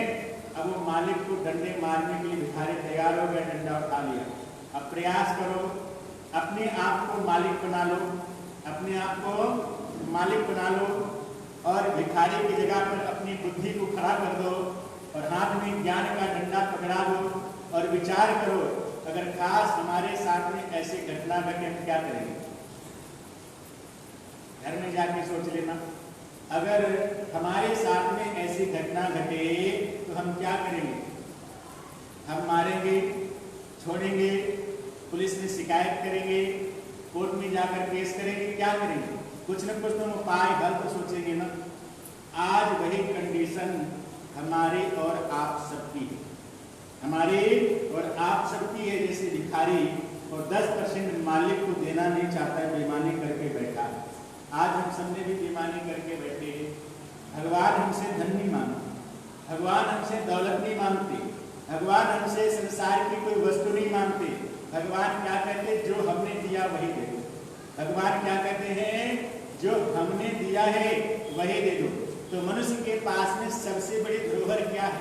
अब वो मालिक को डंडे मारने के लिए भिखारी तैयार हो गया, डंडा उठा लिया। अब प्रयास करो, अपने आप को मालिक बना लो, अपने आप को मालिक बना लो, और भिखारी की जगह पर अपनी बुद्धि को खड़ा कर दो, और हाथ में ज्ञान का डंडा पकड़ा दो, और विचार करो अगर खास हमारे साथ में ऐसी घटना घटे हम क्या करेंगे? घर में जाके सोच लेना, अगर हमारे साथ में ऐसी घटना घटे तो हम क्या करेंगे? हम मारेंगे, छोड़ेंगे, पुलिस में शिकायत करेंगे, कोर्ट में जाकर केस करेंगे, क्या करेंगे? कुछ न कुछ तो उपाय हल तो सोचेंगे ना। आज वही कंडीशन हमारी और आप सबकी है, हमारी और आप सबकी है। जैसे भिखारी और 10% मालिक को देना नहीं चाहता है, बेईमानी करके बैठा है। आज हम सबने भी बेईमानी करके बैठे हैं। भगवान हमसे धन नहीं मांगते, भगवान हमसे दौलत नहीं मांगते, भगवान हमसे संसार की कोई वस्तु नहीं मांगते, भगवान क्या कहते हैं, जो हमने दिया वही दे दो। भगवान क्या कहते हैं, जो हमने दिया है वही दे दो। तो मनुष्य के पास में सबसे बड़ी धरोहर क्या है?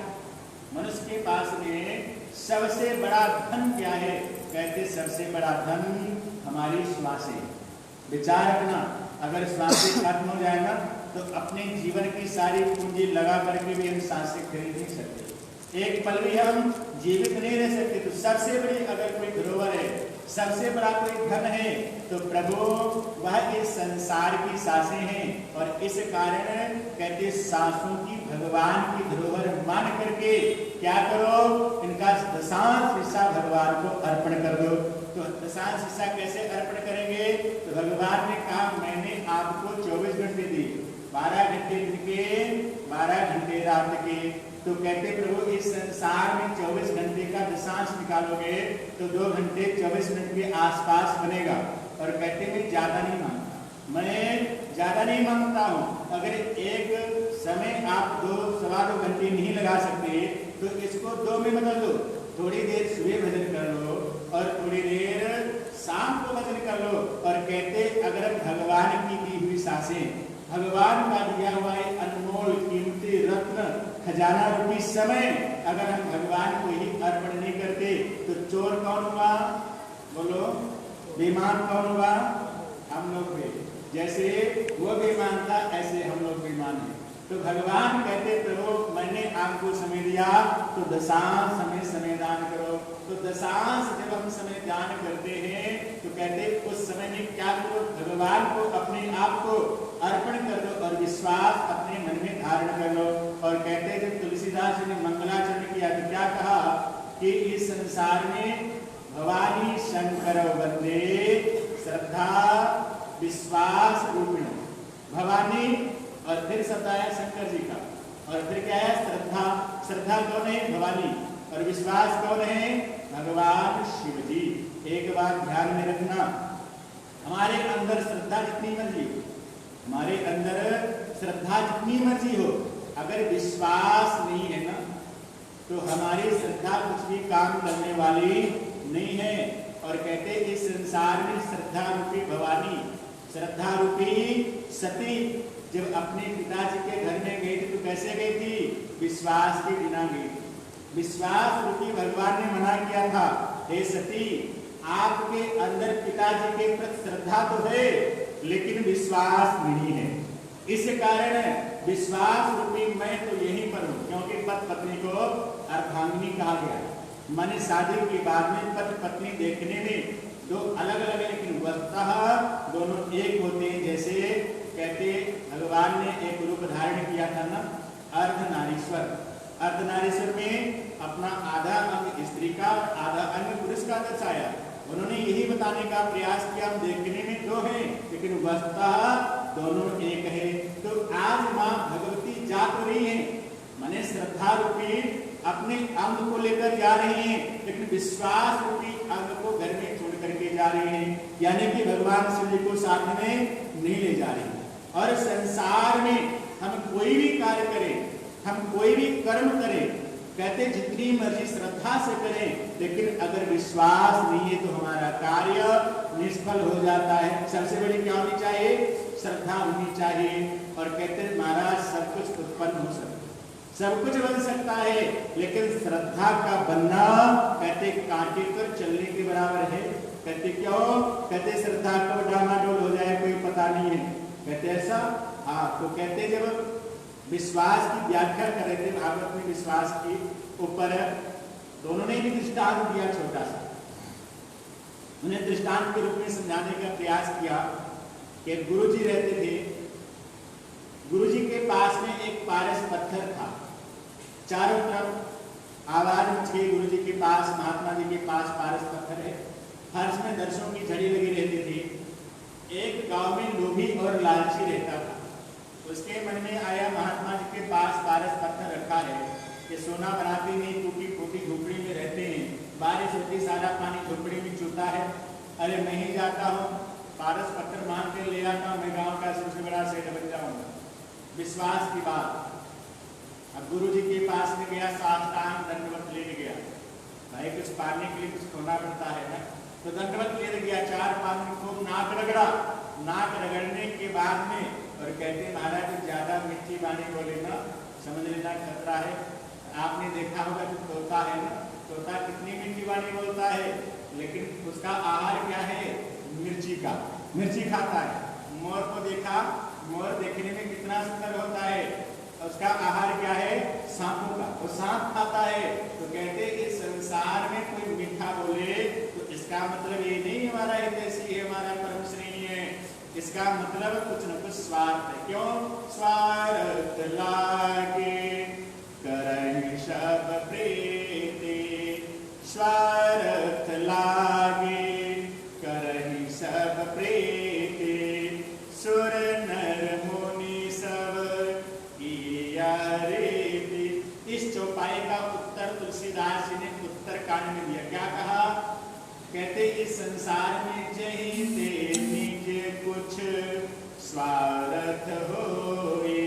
मनुष्य के पास में सबसे बड़ा धन क्या है? कहते सबसे बड़ा धन हमारी श्वासें। विचार रखना, अगर श्वासें खत्म हो जाए ना तो अपने जीवन की सारी पूंजी लगा करके भी हम सांसें खरीद नहीं सकते, एक पल भी हम जीवित नहीं रह सकते। तो सबसे बड़ी अगर कोई धरोहर है, सबसे बड़ा कोई धन है तो प्रभु वह इस संसार की सांसें हैं। और इस कारण कहते सांसों की भगवान की धरोहर मान करके क्या करो, इनका दशांश हिस्सा भगवान को अर्पण कर दो। तो दशांश हिस्सा कैसे अर्पण करेंगे? तो भगवान ने कहा मैंने आपको 24 घंटे दिए, 12 घंटे दिन के, 12 घंटे रात के। तो कहते प्रभु इस संसार में 24 घंटे का दशांश निकालोगे तो 2 घंटे 24 मिनट के आसपास बनेगा। और कहते मैं ज्यादा नहीं मांगता, मैं ज्यादा नहीं मांगता हूँ। अगर एक समय आप 2 सवा 2 घंटे नहीं लगा सकते तो इसको 2 में बदल दो। थोड़ी देर सुबह भजन कर लो और थोड़ी देर शाम को भजन कर लो। और कहते अगर भगवान की दी हुई सांसें, भगवान का दिया हुआ अनमोल कीमती रत्न खजाना रूपी समय अगर हम भगवान को ही अर्पण नहीं करते तो चोर कौन हुआ? बोलो, बेईमान कौन हुआ? हम लोग भी। जैसे वो बेईमान था ऐसे हम लोग बेईमान हैं। तो भगवान कहते प्रभु मैंने आपको समय दिया तो दशांश समय दान करो। तो दशांश जब हम समय दान करते हैं तो कहते उस समय में क्या करो, भगवान को अपने आप को अर्पण कर दो और विश्वास अपने मन में धारण कर लो। और कहते जब तुलसीदास जी ने मंगलाचरण किया तो क्या कहा कि इस संसार में भवानी शंकर वंदे श्रद्धा विश्वास रूपिण। भवानी और फिर शब्द आया शंकर जी का, और फिर क्या है श्रद्धा। श्रद्धा कौन है? भवानी। और विश्वास कौन है? भगवान शिव जी। एक बात ध्यान में रखना, हमारे अंदर श्रद्धा जितनी मर्जी हो, हमारे अंदर श्रद्धा जितनी मर्जी हो, अगर विश्वास नहीं है ना तो हमारी श्रद्धा कुछ भी काम करने वाली नहीं है। और कहते इस संसार में श्रद्धा रूपी भवानी, श्रद्धा रूपी सती जब अपने पिताजी के घर में गई थी तो कैसे गई थी? विश्वास के बिना गई थी। विश्वास रूपी भगवान ने मना किया था, हे सती आपके अंदर पिताजी के प्रति श्रद्धा तो है लेकिन विश्वास नहीं है। इस कारण विश्वास रूपी मैं तो यहीं पर हूँ, क्योंकि पति पत्नी को अर्धांगिनी कहा गया। माने शादी के बाद में पति पत्नी देखने में 2 अलग अलग है लेकिन वस्तुतः दोनों एक होते हैं। जैसे कहते भगवान ने एक रूप धारण किया था ना, अर्धनारीश्वर। अर्धनारीश्वर में अपना आधा अंग स्त्री का और आधा अंग पुरुष का दर्शाया। उन्होंने यही बताने का प्रयास किया हम देखने में 2 हैं लेकिन वस्तुतः दोनों एक है। तो आज माँ भगवती जा तो रही है, माने श्रद्धा रूपी अपने अंग को लेकर जा रही हैं लेकिन विश्वास रूपी अंग को घर में छोड़ करके जा रही हैं, यानी कि भगवान शिव जी को साथ में नहीं ले जा रही। और संसार में हम कोई भी कार्य करें, हम कोई भी कर्म करें, कहते जितनी मर्जी श्रद्धा से करें लेकिन अगर विश्वास नहीं है तो हमारा कार्य निष्फल हो जाता है। सबसे बड़ी क्या होनी चाहिए? श्रद्धा होनी चाहिए। और कहते महाराज सब कुछ उत्पन्न हो सकता है, सब कुछ बन सकता है लेकिन श्रद्धा का बनना कहते कांटे पर चलने के बराबर है। कहते क्यों? कहते श्रद्धा कब डामाडोल हो जाए कोई पता नहीं है। कहते ऐसा? हाँ। तो कहते जब विश्वास की व्याख्या कर रहे थे भागवत में विश्वास के ऊपर तो उन्होंने भी दृष्टांत दिया छोटा सा। उन्हें दृष्टांत के रूप में समझाने का प्रयास किया कि गुरुजी रहते थे, गुरुजी के पास में एक पारस पत्थर था, चारों तरफ आवाज मच गई। गुरुजी के पास, महात्मा जी के पास पारस पत्थर है, फर्श में दर्शनों की झड़ी लगी रहती थी। एक गांव में लोभी और लालची रहता था, उसके मन में आया महात्मा जी के पास पारस पत्थर रखा है कि सोना बनाते नहीं, टूटी फूटी झोपड़ी में रहते हैं, बारिश होती सारा पानी झोपड़ी में चूता है। अरे मैं ही जाता हूँ पारस पत्थर मान के ले आता हूँ, मैं गाँव का सबसे बड़ा सेठ बन जाऊंगा। विश्वास की बात। अब गुरु जी के पास में गया, साष्टांग दंडवत लेके गया। भाई कुछ पाने के लिए कुछ खोना पड़ता है ना, तो दंडवत ले गया, 4-5 मिनट खूब नाक रगड़ा। नाक रगड़ने के बाद में और कहते महाराज ज्यादा मीठी वाणी बोले ना, समझ लेना खतरा है। आपने देखा होगा जो तोता है ना, तोता कितनी मीठी वाणी बोलता है, लेकिन उसका आहार क्या है? मिर्ची का, मिर्ची खाता है। मोर को देखा, मोर देखने में कितना सुंदर होता है, उसका आहार क्या है? सांपों का, वो सांप खाता है। तो कहते इस संसार में कोई मीठा बोले तो इसका मतलब ये नहीं हमारा हितैषी है, हमारा परम स्नेही है। इसका मतलब कुछ न कुछ स्वार्थ है। क्यों? स्वार्थ लागे करहि सब प्रीति, स्वार्थ लागे करहि सब प्रीति, सुर नर मुनि सब किया रीति। इस चौपाई का उत्तर तुलसीदास जी ने उत्तर कांड में दिया। क्या कहा? कहते इस संसार में जहीं ते निज कुछ स्वार्थ होए,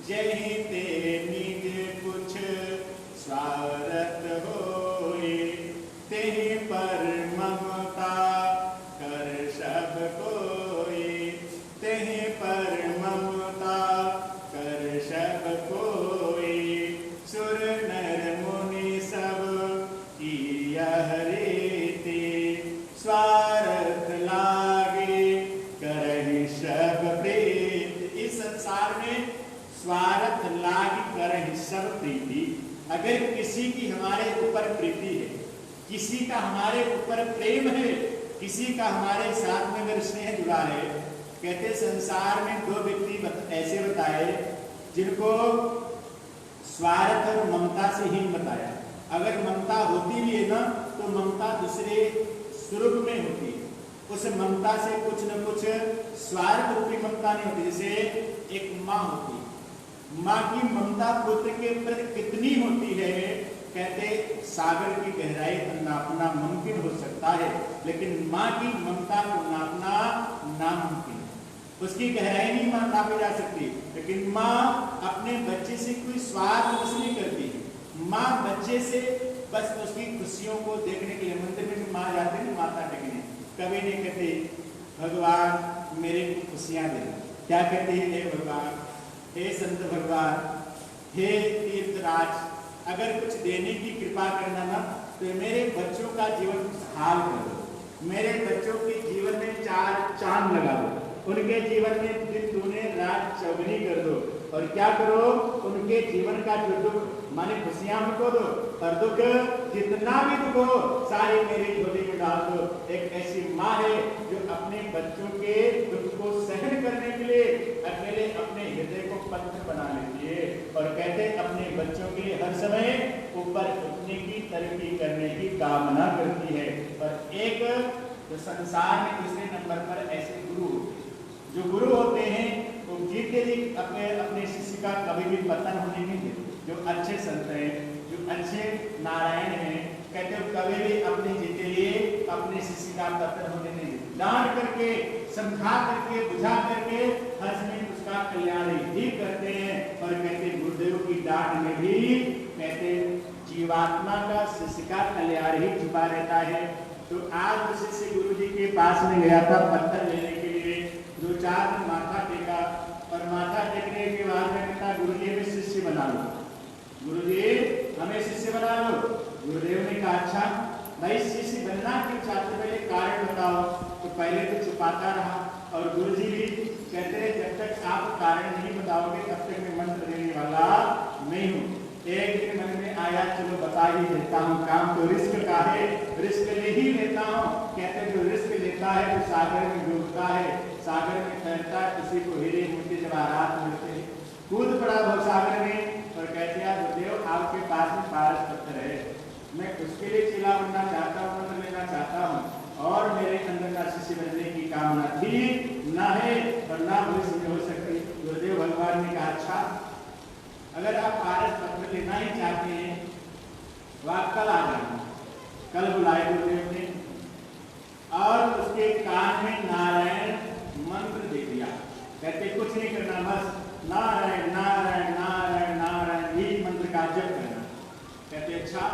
जहीं ते निज कुछ स्वार्थ होए, तेहि पर ममता कर सब कोई, तेहि पर ममता कर सब कोई, सुर नर मुनि सब किया रीति, स्वार्थ लागे करहि सब प्रीति। इस संसार में स्वार्थ लागे करहि सब प्रीति। अगर किसी की हमारे ऊपर प्रीति है, किसी का हमारे ऊपर प्रेम है, किसी का हमारे साथ में अगर स्नेह जुड़ा है, कहते संसार में 2 व्यक्ति ऐसे बताए जिनको स्वार्थ और ममता से ही बताया। अगर ममता होती भी है ना, तो ममता दूसरे स्वरूप में होती है, उस ममता से कुछ न कुछ स्वार्थ रूपी ममता नहीं होती। जैसे एक माँ होती है, माँ की ममता पुत्र के प्रति कितनी होती है, कहते सागर की गहराई पर नापना मुमकिन हो सकता है, लेकिन माँ की ममता को नापना नामुमकिन है। उसकी गहराई नहीं नापी जा सकती, लेकिन माँ अपने बच्चे से कोई स्वार्थ नहीं करती। माँ बच्चे से बस उसकी खुशियों को देखने के लिए, मंदिर में माँ जाते हैं माता टेकने, कभी नहीं कहते भगवान मेरे को खुशियाँ दे। क्या कहते हैं? हे भगवान, हे संत भगवान, हे तीर्थराज, अगर कुछ देने की कृपा करना ना, तो मेरे बच्चों का जीवन खुशहाल कर दो, मेरे बच्चों के जीवन में 4 चांद लगा दो, उनके जीवन में दिन दूने रात चौगुनी कर दो, और क्या करो? उनके जीवन का जो दुख माने खुशियां उनको दो, और दुख जितना भी दुख हो सारी मेरी झोली में डाल दो। एक ऐसी माँ है जो अपने बच्चों के दुख को सहन करने के लिए अकेले अपने हृदय को पत्थर बना लेती है, और कहते अपने बच्चों के लिए हर समय ऊपर उठने की, तरक्की करने की कामना करती है। और एक जो संसार में दूसरे नंबर पर ऐसे गुरु, जो गुरु होते हैं वो जीते जी अपने शिष्य का कभी भी पतन होने नहीं देते। जो अच्छे संत हैं, जो अच्छे नारायण हैं, कहते हो कभी भी अपने जीते लिए अपने शिष्य का पतन होने नहीं देते। डांट करके, समझा करके, बुझा करके हर समय उसका कल्याण ही करते हैं। और कहते गुरुदेव की डांट में भी कहते जीवात्मा का, शिष्य का कल्याण ही छुपा रहता है। तो आज शिष्य गुरु जी के पास में गया था पत्थर लेने के लिए, 2-4 दिन माथा टेका, और माथा टेकने के बाद में कहता गुरुजी हमें शिष्य बना लो, गुरुजी हमें शिष्य बना लो। गुरुदेव ने कहा अच्छा भाई शिष्य बनना क्यों चाहते, पहले कारण बताओ। तो पहले तो छुपाता रहा, और गुरुजी भी कहते रहे जब तक आप कारण नहीं बताओगे तब तक मैं मंत्र देने वाला नहीं हूँ। एक दिन मन में आया चलो बता ही देता हूँ, काम तो रिस्क का है, रिस्क ले ही लेता हूँ। कहते जो रिस्क लेता है वो सागर में डूबता है, सागर में तैरता है, उसी को हीरे मोती जवाहरात मिलते हैं। कूद पड़ा वो सागर में, और कहते हैं गुरुदेव आपके पास में पारस पत्थर है, मैं उसके लिए चिला बनना चाहता हूँ, मंत्र लेना चाहता हूँ, और मेरे अंदर का शिष्य बनने की कामना थी ना है और ना भविष्य में हो सकती। गुरुदेव भगवान ने कहा अच्छा अगर आप पारस पत्र लेना ही चाहते हैं तो आप कल आ जाना। कल बुलाए गुरुदेव ने, और उसके कान में नारायण मंत्र दे दिया। कहते कुछ नहीं करना, बस नारायण नारायण नारायण नारायण यही मंत्र का जप करना। कहते अच्छा,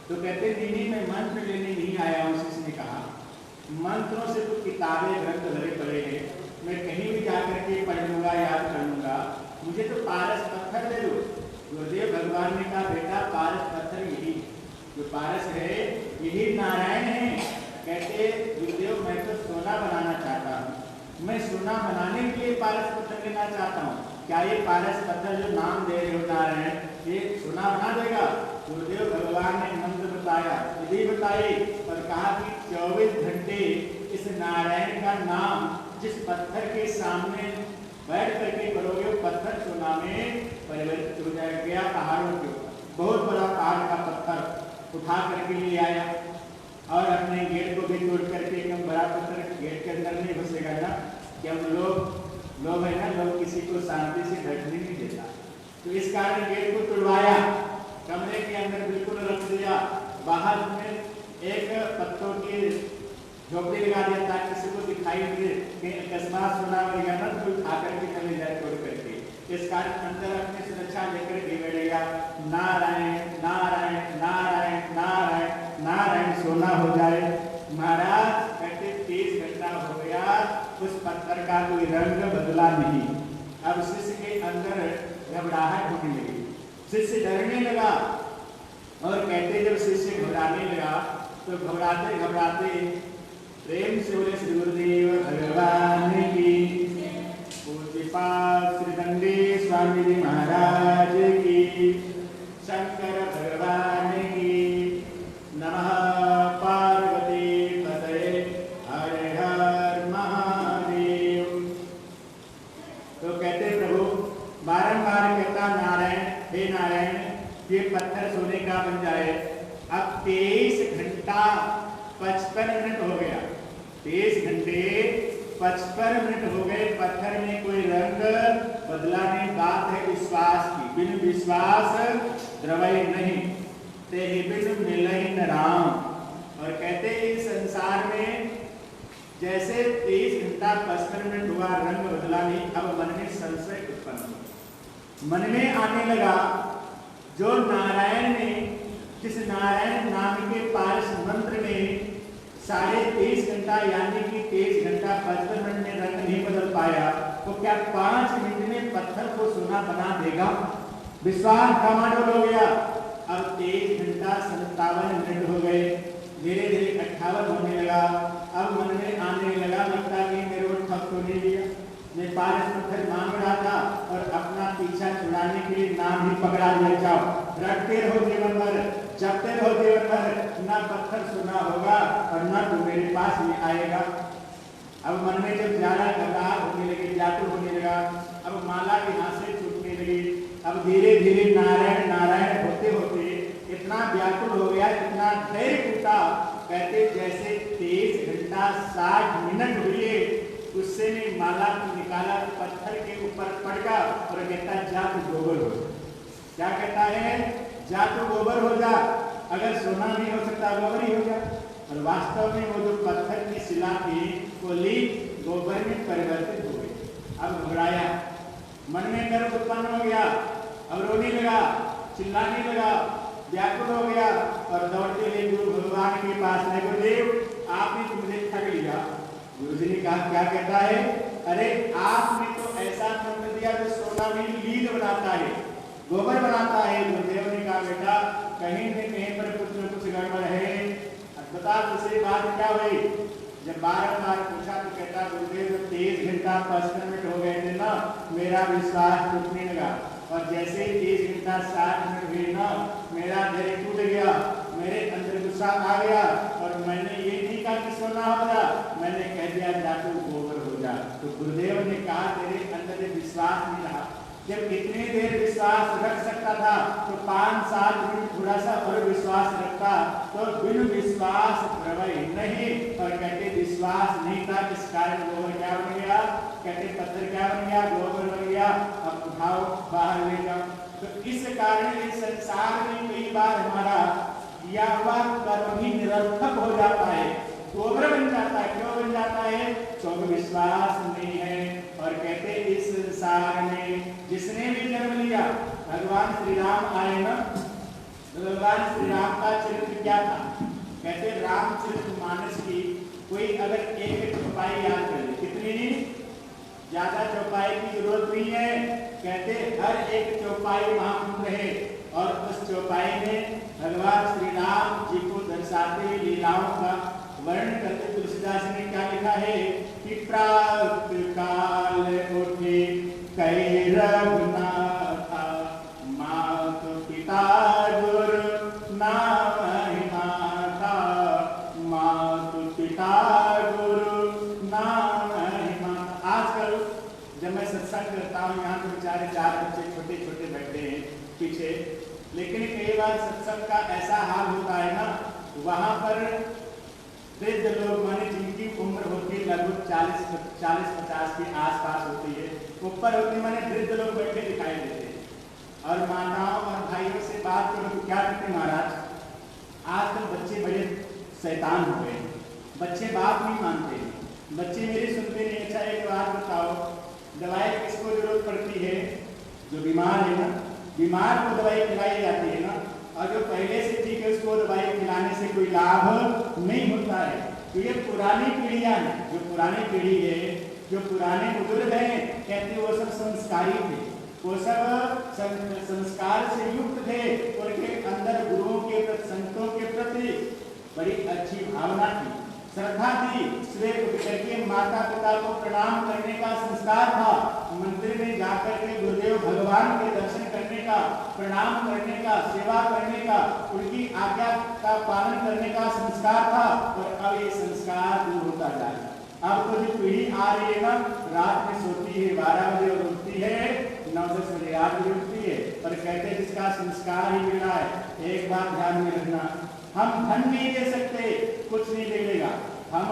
तो कहते दीदी मैं मंत्र लेने नहीं आया हूँ, शिष्य ने कहा पारस है यही नारायण है। कहते गुरुदेव मैं तो सोना बनाना चाहता हूँ, मैं सोना बनाने के लिए पारस पत्थर लेना चाहता हूँ, क्या ये पारस पत्थर जो नाम दे रहे हो नारायण ये सोना बना देगा? गुरुदेव भगवान ने मंत्र बताया, विधि बताई और कहा कि 24 घंटे इस नारायण का नाम जिस पत्थर के सामने बैठ करके करोगे वो पत्थर सोना में परिवर्तित हो जाएगा। गया पहाड़ों के ऊपर, बहुत बड़ा पहाड़ का पत्थर उठा करके ले आया और अपने गेट को भी तोड़ करके, एकदम बड़ा पत्थर गेट के अंदर नहीं घुसेगा ना, कि हम लोग है ना, लोग किसी को शांति से बैठने नहीं देता, तो इस कारण गेट को तोड़वाया, कमरे के अंदर बिल्कुल रख दिया, बाहर में एक पत्तों की झोपड़ी लगा दिया ताकि किसी को दिखाई दे कि अकस्मात सोना वगैरह ना तो उठा करके चले जाए तोड़ करके। इस कारण अंदर अपनी सुरक्षा लेकर के बैठेगा, नारायण नारायण नारायण नारायण नारायण सोना हो जाए। महाराज कहते 30 घंटा हो गया, उस पत्थर का कोई रंग बदला नहीं। अब शिष्य के अंदर घबराहट होने लगी, शिष्य डरने लगा और कहते जब शिष्य घबराने लगा तो घबराते घबराते प्रेम से बोले श्री गुरुदेव भगवान की, पूज्यपाद श्री दंडी स्वामी जी महाराज की, शंकर भगवान की, नमः पार्वती पतये हर हर महादेव। तो कहते प्रभु बारंबार कहता नारायण हे नारायण ये पत्थर सोने का बन जाए। अब 23 घंटा 55 मिनट हो गया, 23 घंटे 55 मिनट हो गए, पत्थर में कोई रंग बदला नहीं। बात है विश्वास की, बिन विश्वास द्रवय नहीं, ते बिन मिलहि न राम। और कहते इस संसार में जैसे 23 घंटा 55 मिनट हुआ, रंग बदला नहीं। अब मन में संशय उत्पन्न हुआ, मन में आने लगा जो नारायण ने, जिस नारायण नाम के पारस मंत्र में 23.5 घंटा यानी कि 23 घंटा 55 मिनट में रंग नहीं बदल पाया, तो क्या 5 मिनट में पत्थर को सोना बना देगा? विश्वास डामाडोल हो गया। अब 23 घंटा 57 मिनट हो गए, धीरे धीरे 58 होने लगा। अब मन में आने लगा, लगता कि मेरे को ठग तो नहीं दिया, मैं पारस पत्थर मांग रहा था और अपना पीछा छुड़ाने के लिए नाम ही पकड़ा ले जाओ, रटते रहो जीवन भर, जपते रहो जीवन भर, ना पत्थर सुना होगा और ना तो मेरे पास में आएगा। अब मन में जब ज्यादा घबराहट होने लगी, व्याकुल होने लगा, अब माला भी हाथ से छूटने लगी। अब धीरे धीरे नारायण नारायण होते होते इतना व्याकुल हो गया, इतना धैर्य टूटा, कहते जैसे 23 घंटा 60 मिनट हुए, उससे ने माला को निकाला, पत्थर के ऊपर पड़ गया और कहता जा तू गोबर हो। क्या कहता है? जा तू गोबर हो जा, अगर सोना नहीं हो सकता गोबर ही हो जा। और वास्तव में वो जो पत्थर की शिला थी वो ली गोबर में परिवर्तित हो गई। अब घबराया, मन में डर उत्पन्न हो गया, अब रोने लगा, चिल्लाने लगा, व्याकुल हो गया और दौड़ते हुए गुरु भगवान के पास में, गुरुदेव आपने तो मुझे ठग लिया। गुरु जी ने कहा क्या कहता है? अरे आपने तो ऐसा मंत्र दिया जो सोना में लीद बनाता है, गोबर बनाता है। गुरुदेव ने कहा बेटा कहीं न कहीं पर कुछ न कुछ गड़बड़ है, बता दूसरी बात क्या हुई? जब बार-बार पूछा तो कहता गुरुदेव 23 घंटा 55 मिनट हो गए थे ना, मेरा विश्वास टूटने लगा और जैसे ही 23 घंटा 60 मिनट हुए ना, मेरा धैर्य टूट गया, मेरे अंदर गुस्सा आ गया और मैंने ये नहीं कहा कि सोना हो जा, मैंने कह दिया जा तू गोबर हो जा। तो गुरुदेव ने कहा तेरे अंदर विश्वास नहीं रहा। जब इतनी देर विश्वास रख सकता था तो 5-7 मिनट थोड़ा सा और विश्वास रखता, तो बिन विश्वास प्रवय नहीं। और कहते विश्वास नहीं था, इस कारण गोबर क्या बन गया? कहते पत्थर क्या बन गया? गोबर बन गया। अब उठाओ बाहर ले जाओ। तो इस कारण इस संसार में कई बार हमारा किया हुआ कर्म ही निरर्थक हो जाता है, गोबर बन जाता है। क्यों बन जाता है? क्योंकि विश्वास नहीं है। और कहते इस संसार में जिसने भी जन्म लिया, भगवान श्री राम आए ना, भगवान श्री राम का चरित्र क्या था? कहते रामचरितमानस की कोई अगर एक चौपाई याद कर ले, कितनी ज्यादा चौपाई की जरूरत नहीं है। कहते हर एक चौपाई महापुरुष है, और उस चौपाई में भगवान श्री राम जी को दर्शाते लीलाओं का वर्णन करते तुलसीदास ने क्या लिखा है कि प्रात काल उठे कई रघुनाथा मातु पिता गुरु नाम माता मातु पिता गुरु नाम माता। आजकल जब मैं सत्संग करता हूँ यहाँ तो बेचारे 4 बच्चे छोटे छोटे बैठे हैं पीछे, लेकिन कई बार सत्संग का ऐसा हाल होता है ना, वहां पर वृद्ध लोग माने जिनकी उम्र होती है लगभग 40-50 के आसपास होती है, ऊपर होती माने वृद्ध लोग बैठे दिखाई देते हैं और माताओं और भाइयों से बात करो तो क्या करते महाराज, आजकल बच्चे बड़े शैतान हो गए, बच्चे बात नहीं मानते, बच्चे मेरी सुनते नहीं। अच्छा एक बात बताओ, दवाई किसको जरूरत पड़ती है? जो बीमार है ना, बीमार को दवाई खिलाई जाती है ना, और जो पहले से ठीक है उसको दवाई खिलाने से कोई लाभ नहीं होता है। तो ये पुरानी पीढ़ियां हैं, जो पुरानी पीढ़ी है, जो पुराने बुजुर्ग हैं, कहते वो सब संस्कारी थे, वो सब संस्कार से युक्त थे, उनके अंदर गुरुओं के प्रति, संतों के प्रति बड़ी अच्छी भावना थी, श्रद्धा थी। सुबह उठ करके माता पिता को प्रणाम करने का संस्कार था, मंदिर में जाकर के गुरुदेव भगवान के दर्शन करने का, प्रणाम करने का, सेवा करने का, उनकी आज्ञा का पालन करने का संस्कार था। और अब ये संस्कार दूर होता जा रहा है। अब तो जो पीढ़ी आ रही है ना, रात में सोती है 12 बजे और उठती है 9-10 बजे, 8 बजे उठती है, और कहते हैं जिसका संस्कार ही बिगड़ा है। एक बात ध्यान में रखना, हम धन नहीं दे सकते, कुछ नहीं बिगड़ेगा, हम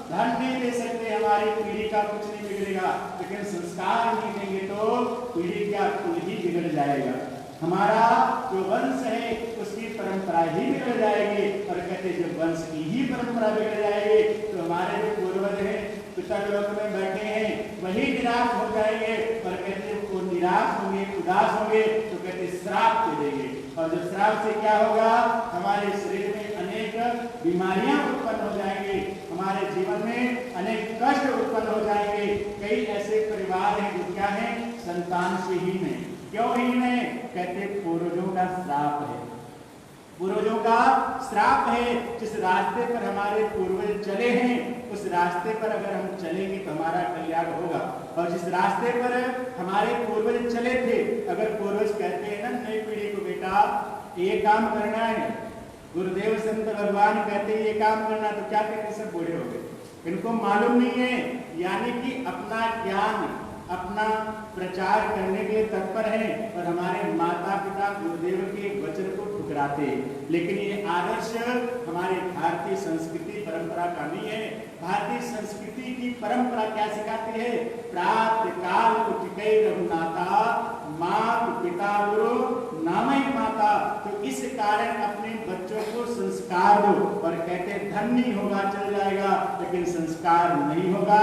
धन नहीं दे सकते, हमारी पीढ़ी का कुछ नहीं बिगड़ेगा, लेकिन संस्कार नहीं देंगे तो पीढ़ी क्या कुल ही बिगड़ जाएगा, हमारा जो वंश है उसकी परंपरा ही बिगड़ जाएगी। और कहते जब वंश की ही परंपरा बिगड़ जाएगी तो हमारे जो पूर्वज हैं पितरलोक में बैठे हैं वही निराश हो जाएंगे, और कहते वो निराश होंगे, उदास होंगे, तो कहते श्राप दे देंगे। और जो श्राप से क्या होगा, हमारे शरीर में अनेक बीमारियां उत्पन्न हो जाएंगी, हमारे जीवन में अनेक कष्ट उत्पन्न हो जाएंगे। कई ऐसे परिवार हैं जो क्या है, संतान से हीन है। क्यों हीन है? कहते पूर्वजों का श्राप है, पूर्वजों का श्राप है। जिस रास्ते पर हमारे पूर्वज चले हैं उस रास्ते पर अगर हम चलेंगे तो हमारा कल्याण होगा। और जिस रास्ते पर हमारे पूर्वज चले थे, अगर पूर्वज कहते हैं ना नई पीढ़ी को बेटा ये काम करना है, गुरुदेव संत भगवान कहते हैं ये काम करना, तो क्या कहते सब बूढ़े हो गए, इनको मालूम नहीं है, यानी कि अपना ज्ञान अपना प्रचार करने के लिए तत्पर हैं और हमारे माता पिता गुरुदेव के वचन को ठुकराते हैं। लेकिन ये आदर्श हमारे भारतीय संस्कृति परंपरा का नहीं है। भारतीय संस्कृति की परंपरा क्या सिखाती है? प्रातः काल उठके रघुनाथा मातु पिता गुरु नामई माता। तो इस कारण अपने बच्चों को संस्कार दो, और कहते धन नहीं होगा चल जाएगा, लेकिन संस्कार नहीं होगा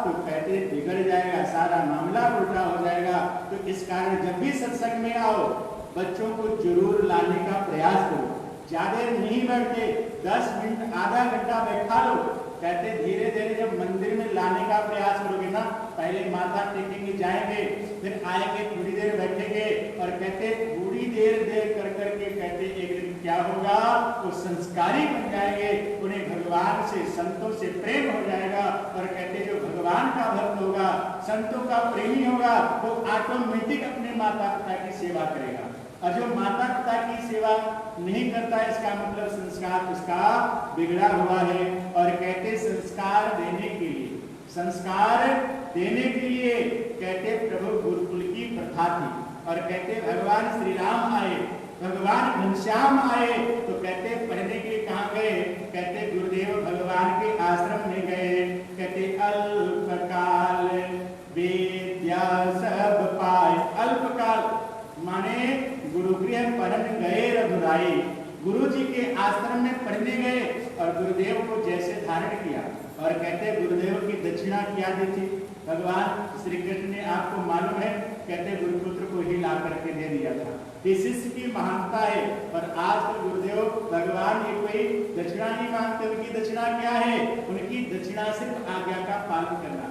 तो कहते बिगड़ जाएगा, सारा मामला उल्टा हो जाएगा। तो इस कारण जब भी सत्संग में आओ बच्चों को जरूर लाने का प्रयास करो, ज्यादा नहीं बैठते, 10 मिनट आधा घंटा बैठा लो। कहते धीरे धीरे जब मंदिर में लाने का प्रयास करोगे ना, पहले माथा टेकेंगे जाएंगे, फिर आएंगे थोड़ी देर बैठेंगे, और कहते थोड़ी देर कर करके कहते एक दिन क्या होगा, वो संस्कारी बन जाएंगे, उन्हें भगवान से संतों से प्रेम हो जाएगा। और कहते जो भगवान का भक्त होगा, संतों का प्रेमी होगा, वो ऑटोमेटिक अपने माता पिता की सेवा करेगा। और जो माता पिता की सेवा नहीं करता, इसका मतलब संस्कार उसका बिगड़ा हुआ है। और कहते संस्कार देने के लिए, संस्कार देने के लिए कहते प्रभु गुरुकुल की प्रथा थी। और कहते भगवान श्री राम आए, भगवान घनश्याम आए, तो कहते पढ़ने के लिए कहाँ गए? कहते गुरुदेव भगवान के आश्रम में गए। कहते अल्पकाल विद्या सब पाए, अल्पकाल माने गुरुगृह पढ़न गए रघुराई, गुरु जी के आश्रम में पढ़ने गए और गुरुदेव को जैसे धारण किया। और कहते गुरुदेव की दक्षिणा क्या दी थी? भगवान श्री कृष्ण ने, आपको मालूम है, कहते गुरुपुत्र को ही ला करके दे दिया था। शिष्य की महानता है। और आज तो गुरुदेव भगवान ये कोई दक्षिणा नहीं मांगते, उनकी दक्षिणा क्या है? उनकी दक्षिणा सिर्फ आज्ञा का पालन करना।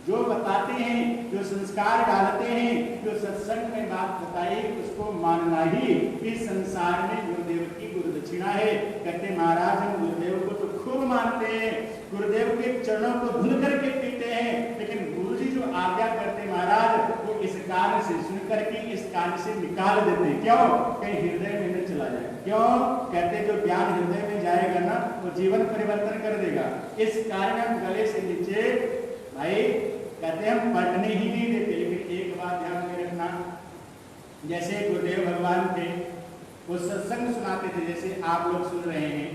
जो बताते हैं, जो संस्कार डालते हैं, जो सत्संग में बात बताई, उसको मानना ही इस संसार में गुरुदेव की गुरु दक्षिणा है। कहते महाराज हम गुरुदेव को तो खूब मानते हैं, गुरुदेव के चरणों को धुल करके पीते हैं, लेकिन गुरु जी जो आज्ञा करते महाराज वो इस कान से सुन करके इस कान से निकाल देते। क्यों? कहीं हृदय में न चला जाए। क्यों? कहते जो ज्ञान हृदय में जाएगा ना वो जीवन परिवर्तन कर देगा। इस कारण हम गले से नीचे भाई कहते हम पढ़ने ही नहीं देते। लेकिन एक बात ध्यान में रखना, जैसे गुरुदेव भगवान थे वो सत्संग सुनाते थे, जैसे आप लोग सुन रहे हैं,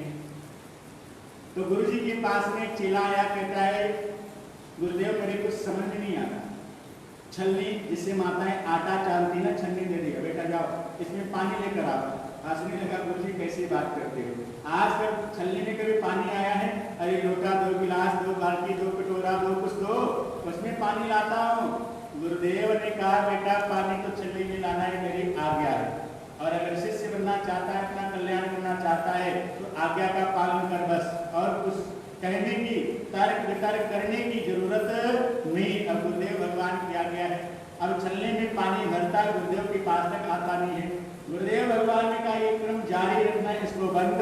तो गुरु जी के पास में एक चेला आया, कहता है गुरुदेव मेरे कुछ समझ में नहीं आता, छलनी जिससे माताएं आटा चालती ना, छलनी दे देगा, बेटा जाओ इसमें पानी लेकर आओ। हंसने लगा, गुरु जी कैसी बात करते हो, आज तक छलनी में कभी पानी आया है? अरे लोटा दो, गिलास दो, बाल्टी दो, कटोरा दो, कुछ दो, उसमें पानी लाता हूँ। गुरुदेव ने कहा बेटा पानी तो छलनी में लाना है, मेरी आज्ञा है, और अगर शिष्य बनना चाहता है, अपना कल्याण करना चाहता है तो आज्ञा का पालन कर बस, और कुछ कहने की तर्क वितर्क करने की जरूरत नहीं। अब गुरुदेव भगवान की आज्ञा है, अब छलनी में पानी भरता है, गुरुदेव के पास तक आता नहीं है। गुरुदेव भगवान ने कहा ये क्रम जारी रखना, इसको बंद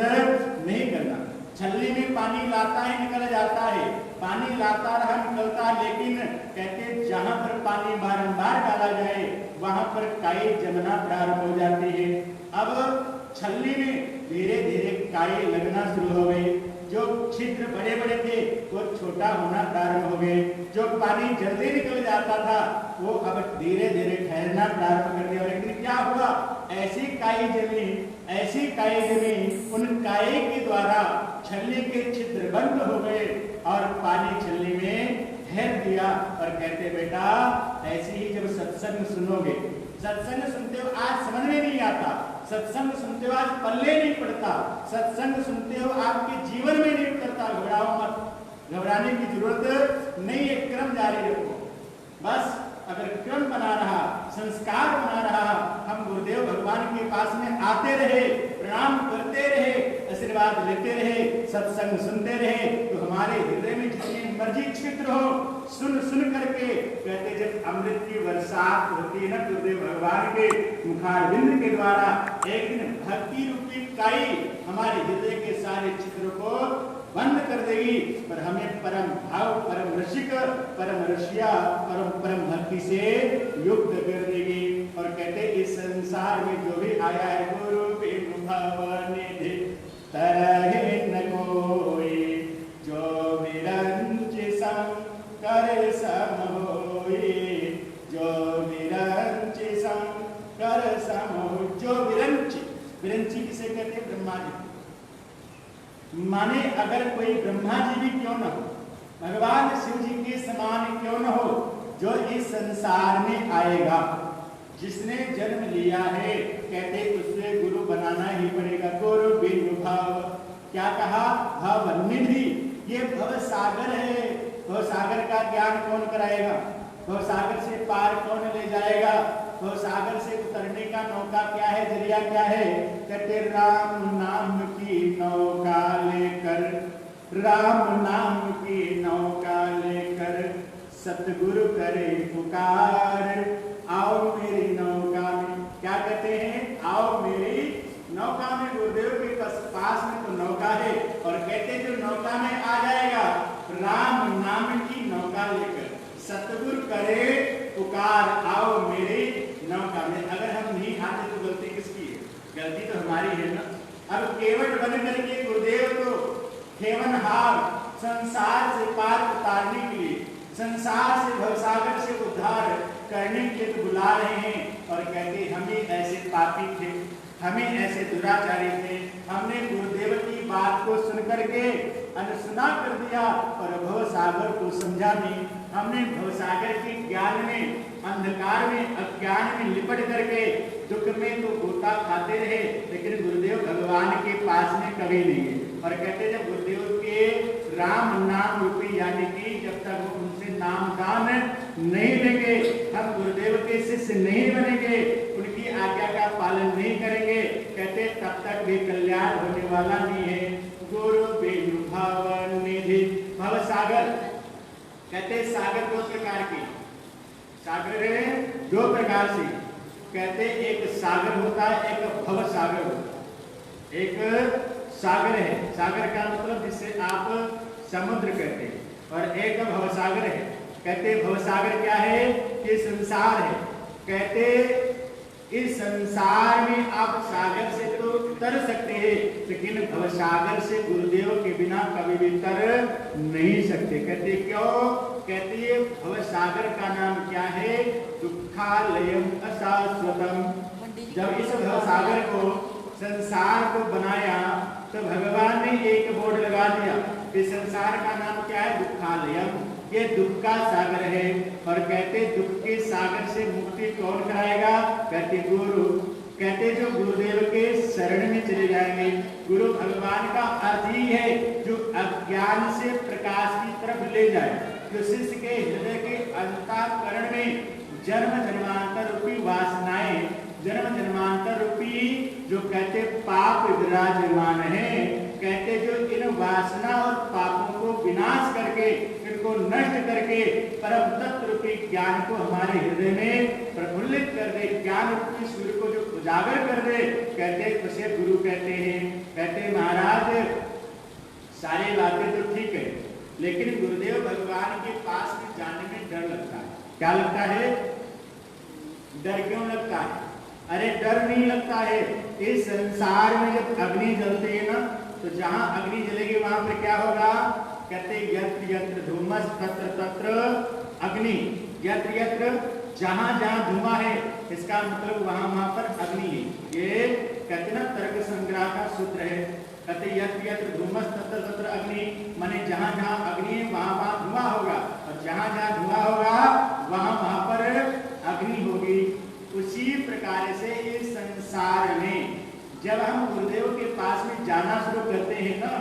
नहीं करना। छलनी में पानी लाता है, निकल जाता है, पानी लाता रहा निकलता, लेकिन कहते जहां पर पानी बारंबार डाला जाए वहां पर काई जमना प्रारंभ हो जाती है। अब छलनी में धीरे धीरे काई लगना शुरू हो गई, जो छिद्र बड़े बड़े थे वो छोटा होना प्रारंभ हो गए, जो पानी जल्दी निकल जाता था वो अब धीरे धीरे ठहरना प्रारंभ कर दिया। लेकिन क्या हुआ, ऐसी काई जमी, ऐसी काई जमी, उन काई के द्वारा छलनी के छिद्र बंद हो गए और पानी छलनी में ठहर दिया। और कहते बेटा ऐसे ही जब सत्संग सुनोगे, सत्संग सुनते हो आज समझ में नहीं आता, सत्संग सुनते हो आज पल्ले नहीं पड़ता, सत्संग सुनते हो आपके जीवन में नहीं उतरता, घबराओ मत, घबराने की जरूरत नहीं है, क्रम जारी रखो। बस अगर क्रम बना रहा, संस्कार बना रहा, हम गुरुदेव भगवान के पास में आते रहे, प्रणाम करते रहे, आशीर्वाद लेते रहे, सत्संग सुनते रहे, तो हमारे हृदय में जितनी मर्जी छिद्र हो, सुन सुन करके कहते जब अमृत की बरसात होती है ना गुरुदेव भगवान के मुखारविंद के द्वारा, एक दिन भक्ति रूपी काई हमारे हृदय के सारे छिद्र को बंद कर देगी, पर हमें परम भाव, परम रसिक, परम रसिया, परम भक्ति से युक्त कर देगी। और कहते इस संसार में जो भी आया है गुरु बिनु भवनिधि तरहि न कोई, जो विरंच सम कर सम होई, जो विरंच सम कर सम होई। जो विरंच, विरंची किसे कहते हैं? ब्रह्मा जी। माने अगर कोई ब्रह्मा जी भी क्यों न हो, भगवान शिव जी के समान क्यों न हो, जो इस संसार में आएगा, जिसने जन्म लिया है, कहते उसे गुरु बनाना ही पड़ेगा। गुरु बिनु भाव, क्या कहा? भवनिधि, ये भव सागर है, भव सागर का ज्ञान कौन कराएगा? भव सागर से पार कौन ले जाएगा? भव सागर से उतरने का नौका क्या है, जरिया क्या है? कहते राम नाम की नौका लेकर, राम नाम की नौका लेकर सतगुरु करे पुकार, आओ मेरी नौका में। क्या कहते हैं? आओ मेरी नौका में। गुरुदेव के पास में तो नौका है, और कहते जो नौका में आ जाएगा राम नाम की नौका लेकर, सतगुरु करे पुकार, आओ मेरी नौका में। अगर हम नहीं आते तो गलती किसकी है? गलती तो हमारी है ना। अब केवट बन करके गुरुदेव को खेवनहार संसार से पार उतारने के लिए, संसार से भवसागर से उद्धार करने के लिए तो बुला रहे हैं, और कहते हम ही ऐसे पापी थे, हमें ऐसे दुराचारी थे, हमने गुरुदेव की बात को सुन करके अनसुना कर दिया और भवसागर को समझा नहीं। हमने भवसागर के ज्ञान में, अंधकार में, अज्ञान में लिपट करके दुख में तो गोता खाते रहे, लेकिन गुरुदेव भगवान के पास में कभी नहीं है। और कहते जब गुरुदेव के राम नाम रूपी, यानी कि जब तक वो उनसे नाम दान नहीं लेंगे, हम गुरुदेव के शिष्य नहीं बनेंगे, उनकी आज्ञा का पालन नहीं करेंगे, कहते तब तक भी कल्याण होने वाला नहीं है। गुरु बिनु भवनिधि, भवसागर कहते सागर दो प्रकार के, सागर है दो प्रकार से। कहते एक सागर होता है, एक भव सागर होता है। एक सागर है, सागर का मतलब जिससे आप समुद्र कहते हैं, और एक भव सागर है। कहते भव सागर क्या है कि संसार है। कहते इस संसार में आप सागर से तो तर सकते हैं, लेकिन भव सागर से गुरुदेव के बिना कभी भी तर नहीं सकते। कहते क्यों? कहते ये भव सागर का नाम क्या है? दुखालयम अशाश्वतम। जब इस भव सागर को, संसार को बनाया तो भगवान ने एक बोर्ड लगा दिया कि संसार का नाम क्या है? दुखालयम, ये दुख का सागर है। और कहते दुख के सागर से मुक्ति कौन कराएगा? कहते गुरु। कहते जो गुरुदेव के शरण में चले जाएंगे। गुरु भगवान का अर्थ ही है जो अज्ञान से प्रकाश की तरफ ले जाए, जो शिष्य के हृदय के अंतःकरण में जन्म जन्मांतर रूपी वासनाएं, जन्म जन्मांतर रूपी जो कहते पाप विराजमान है। कहते जो इन वासना और पापों को विनाश करके, इनको नष्ट करके परम तत्व रूपी ज्ञान को हमारे हृदय में प्रफुल्लित कर दे, ज्ञान रूपी सूर्य को जो उजागर कर दे, कहते उसे गुरु कहते हैं। कहते महाराज सारी बातें तो ठीक है, लेकिन गुरुदेव भगवान के पास में जाने में डर लगता है। क्या लगता है? डर क्यों लगता है? अरे डर नहीं लगता है, इस संसार में जब अग्नि जलती है ना, तो जहां अग्नि जलेगी वहां पर क्या होगा? कहते यत्र यत्र धूमस तत्र तत्र अग्नि। यत्र यत्र जहां जहां धुआं है, इसका मतलब वहां वहां पर अग्नि है। ये कहते ना तर्क संग्रह का सूत्र है। कहते यत्र यत्र धूमस तत्र तत्र अग्नि, माने जहां जहां अग्नि है वहां वहां धुआं होगा, और जहां जहां धुआं होगा वहां वहां पर अग्नि होगी। उसी प्रकार से इस संसार में जब हम गुरुदेव के पास में जाना शुरू करते हैं ना,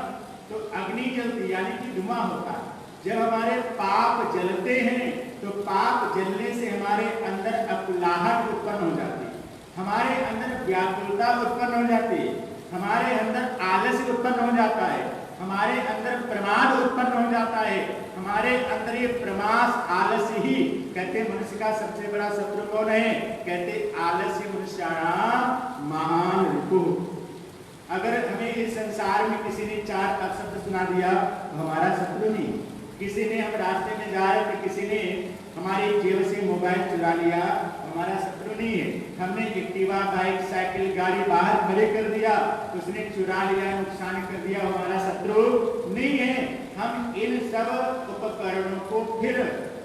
तो अग्नि जलती यानी कि धुआं होता है। जब हमारे पाप जलते हैं तो पाप जलने से हमारे अंदर अकुलाहट उत्पन्न हो जाती है, हमारे अंदर व्याकुलता उत्पन्न हो जाती है, हमारे अंदर आलस्य उत्पन्न हो जाता है, हमारे अंदर प्रमाद उत्पन्न हो जाता है। हमारे अंदर ये प्रमाद आलस्य ही, कहते मनुष्य का सबसे बड़ा शत्रु कौन है? कहते आलस्य मनुष्याणाम महान रिपुः। अगर हमें इस संसार में किसी ने चार अपशब्द सुना दिया तो हमारा शत्रु नहीं। किसी ने, हम रास्ते में जा रहे थे, किसी ने हमारी जेब से मोबाइल चुरा लिया, हमारा शत्रु नहीं है। हमने एक्टिवा, बाइक, साइकिल, गाड़ी बाहर खड़े कर दिया, उसने चुरा लिया, नुकसान कर दिया, हमारा शत्रु नहीं है। हम इन सब उपकरणों को फिर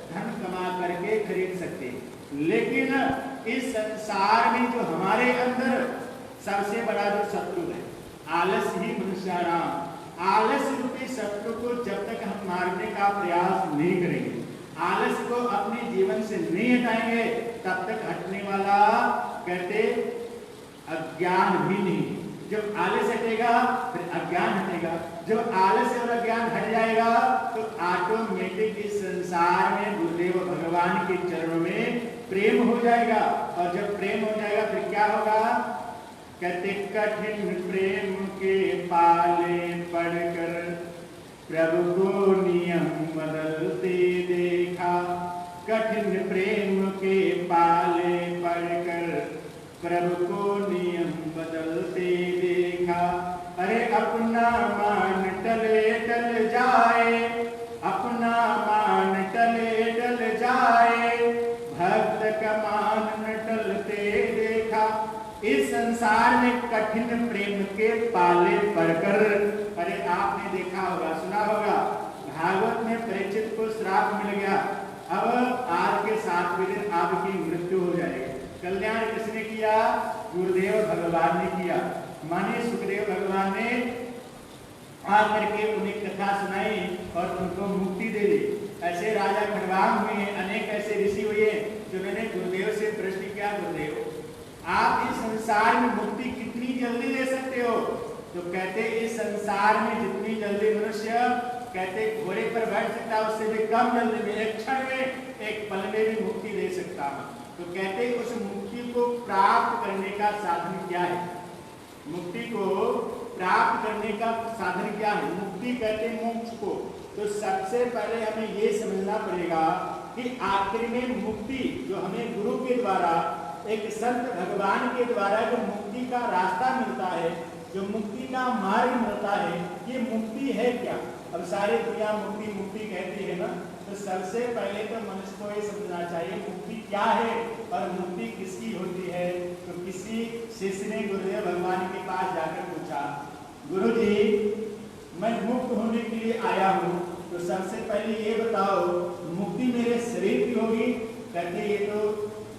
धन कमा करके खरीद सकते हैं, लेकिन इस संसार में जो हमारे अंदर सबसे बड़ा जो शत्रु है आलस ही मनुष्याणाम, आलस रूपी शत्रु को जब तक हम मारने का प्रयास नहीं करेंगे, आलस को अपने जीवन से नहीं हटाएंगे, तब तक हटने वाला कहते अज्ञान भी नहीं। जब आलस हटेगा फिर अज्ञान हटेगा, जब आलस और अज्ञान हट जाएगा तो ऑटोमेटिक इस संसार में गुरुदेव भगवान के चरणों में प्रेम हो जाएगा। और जब प्रेम हो जाएगा फिर क्या होगा? कहते कठिन प्रेम के पाले पड़कर प्रभु को नियम बदलते देखा। कठिन प्रेम के पाले पड़कर प्रभु को नियम बदलते देखा। अरे अपना मान टले टल जाए, अपना मान टले टल जाए, भक्त का मान न टलते देखा। इस संसार में कठिन प्रेम के पाले पड़कर, अरे आपने देखा होगा, सुना होगा, भागवत में परीक्षित को श्राप मिल गया, अब आज के 7वें दिन आपकी मृत्यु हो जाएगी। कल्याण किसने किया? गुरुदेव भगवान ने किया। माने सुखदेव भगवान ने आकर के उन्हें कथा सुनाई और उनको मुक्ति दे दी। ऐसे राजा खड़वांग हुए, अनेक ऐसे ऋषि हुए जो मैंने गुरुदेव से प्रश्न किया, गुरुदेव आप इस संसार में मुक्ति कितनी जल्दी दे सकते हो? तो कहते इस संसार में जितनी जल्दी मनुष्य कहते घोड़े पर बैठ सकता है, उससे भी कम जल्दी में, एक क्षण में, एक पल में भी मुक्ति दे सकता हूं। तो कहते उस मुक्ति को प्राप्त करने का साधन क्या है? मुक्ति को प्राप्त करने का साधन क्या है? मुक्ति कहते हैं मोक्ष को। तो सबसे पहले हमें ये समझना पड़ेगा कि आखिर में मुक्ति जो हमें गुरु के द्वारा, एक संत भगवान के द्वारा जो मुक्ति का रास्ता मिलता है, जो मुक्ति का मार्ग मिलता है, ये मुक्ति है क्या? अब सारी दुनिया मुक्ति मुक्ति कहती है ना, तो सबसे पहले तो मनुष्य को ये समझना चाहिए मुक्ति क्या है और मुक्ति किसकी होती है। तो किसी शिष्य ने गुरुदेव भगवान के पास जाकर पूछा, गुरुजी मैं मुक्त होने के लिए आया हूँ, तो सबसे पहले ये बताओ मुक्ति मेरे शरीर की होगी? कहते ये तो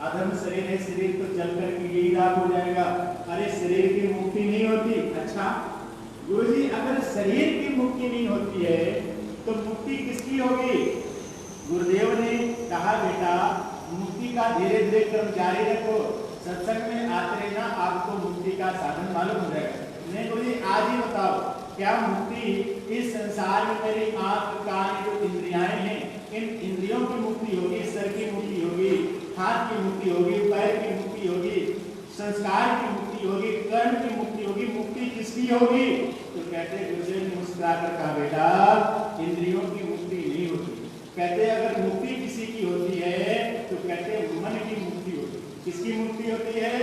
अधम शरीर है, शरीर तो जल करके यही राख हो जाएगा। अरे शरीर की मुक्ति नहीं होती। अच्छा गुरुजी अगर शरीर की मुक्ति नहीं होती है तो मुक्ति किसकी होगी? गुरुदेव ने कहा बेटा मुक्ति का धीरे धीरे क्रम जारी रखो, सत्संग में आते रहना, आपको मुक्ति का साधन मालूम हो जाएगा। नहीं गुरुजी आज ही बताओ क्या मुक्ति इस संसार में मेरी आंख कान जो इंद्रियां हैं, इन इंद्रियों की मुक्ति होगी, सर की मुक्ति होगी, हाथ की मुक्ति होगी, पैर की मुक्ति होगी, संस्कार की मुक्ति होगी, कर्म की मुक्ति होगी, मुक्ति किसकी होगी? तो कहते गुरुदेव ने मुस्कुराकर कहा बेटा इंद्रियों की मुक्ति नहीं होती। कहते अगर मुक्ति किसी की होती है तो कहते मन की मुक्ति होती है। किसकी मुक्ति होती है?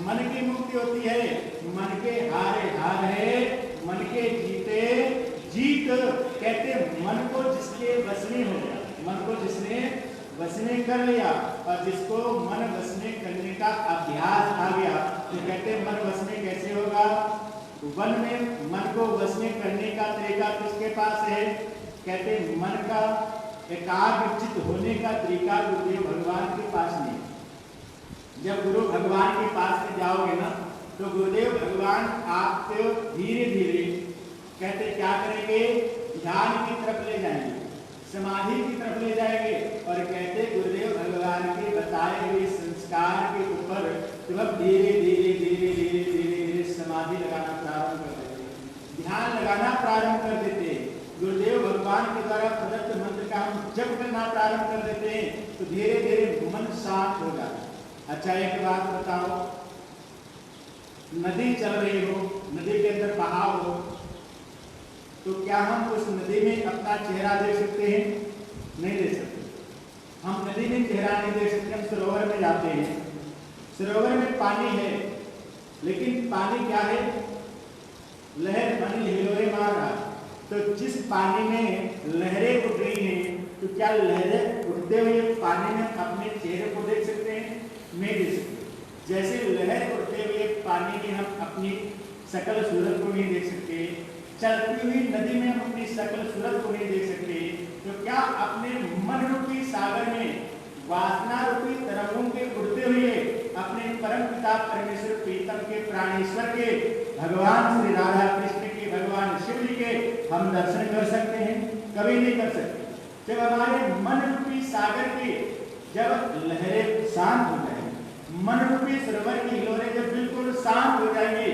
मन की मुक्ति होती है। मन के हारे हार है, मन के जीते जीत। कहते मन को जिसके वश में हो गया, मन को जिसने वश में कर लिया और जिसको मन वश में करने का अभ्यास आ गया, तो कहते मन वश में कैसे होगा? वन में मन को वश में करने का तरीका किसके पास है? कहते मन का एकाग्रचित होने का तरीका गुरुदेव भगवान के पास नहीं। जब गुरु भगवान के पास में जाओगे ना तो गुरुदेव भगवान आपको धीरे धीरे कहते क्या करेंगे? ध्यान की तरफ ले जाएंगे, समाधि की तरफ ले जाएंगे और कहते गुरुदेव भगवान के बताए हुए संस्कार के ऊपर जब धीरे धीरे धीरे धीरे धीरे धीरे समाधि लगाना प्रारंभ कर देते, ध्यान लगाना प्रारंभ कर देते। गुरुदेव भगवान के द्वारा प्रदत्त मंत्र का हम जप करना प्रारंभ कर देते हैं तो धीरे धीरे मन शांत हो जाता है। अच्छा एक बात बताओ, नदी चल रही हो, नदी के अंदर बहाव हो, तो क्या हम उस नदी में अपना चेहरा देख सकते हैं? नहीं देख सकते। हम नदी में चेहरा नहीं देख सकते। हम सरोवर में जाते हैं, सरोवर में पानी है, लेकिन पानी क्या है? लहर पानी हिलोरे मार रहा। तो जिस पानी में लहरें उठ रही हैं, तो क्या लहरें उठते हुए पानी में अपने चेहरे को देख सकते हैं? नहीं देख सकते। जैसे लहर उठते हुए पानी में हम अपनी सकल सूरत को नहीं देख सकते, चलती हुई नदी में हम अपनी सकल सूरत को नहीं देख सकते, तो क्या अपने मन रूपी सागर में वासना रूपी तरंगों के उड़ते हुए अपने परम पिता परमेश्वर प्रीतम के प्राणेश्वर के भगवान श्री राधा कृष्ण के भगवान शिव जी के हम दर्शन कर सकते हैं? कभी नहीं कर सकते। जब हमारे मन रूपी सागर की जब लहरें शांत हो जाएंगी, मन रूपी सरोवर की हिलोरें जब बिल्कुल शांत हो जाएंगी,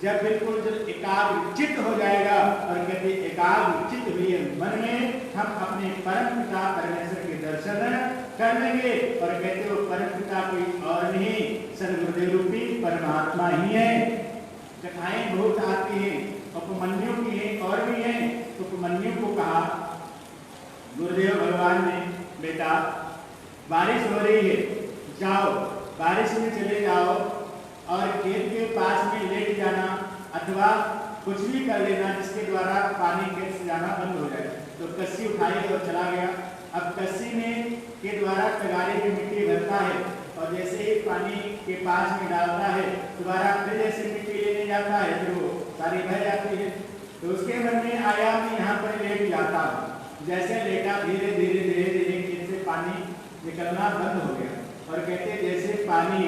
जब बिल्कुल जब एकाग्रचित हो जाएगा और कहते एकाग्रचित हुए मन में हम अपने परम पिता परमेश्वर के दर्शन कर लेंगे और कहते वो परम पिता कोई और नहीं सदगुरुदेव रूपी परमात्मा ही है। कथाएं बहुत आती हैं, उपमन्यु की हैं और भी हैं। उपमन्यु को कहा गुरुदेव भगवान ने बेटा बारिश हो रही है, जाओ बारिश में चले जाओ और खेत के पास में लेट जाना अथवा कुछ भी कर लेना जिसके द्वारा पानी खेत से जाना बंद हो जाए। तो कस्सी उठाई और चला गया। अब कस्सी में के द्वारा तगारी की मिट्टी भरता है और जैसे ही पानी के पास में डालता है दोबारा फिर जैसे मिट्टी लेने जाता है फिर वो सारी बह जाती है। तो उसके मन में आया मैं यहाँ पर लेट जाता हूँ। जैसे लेटा धीरे धीरे धीरे धीरे खेत से पानी निकलना बंद हो गया और कहते जैसे पानी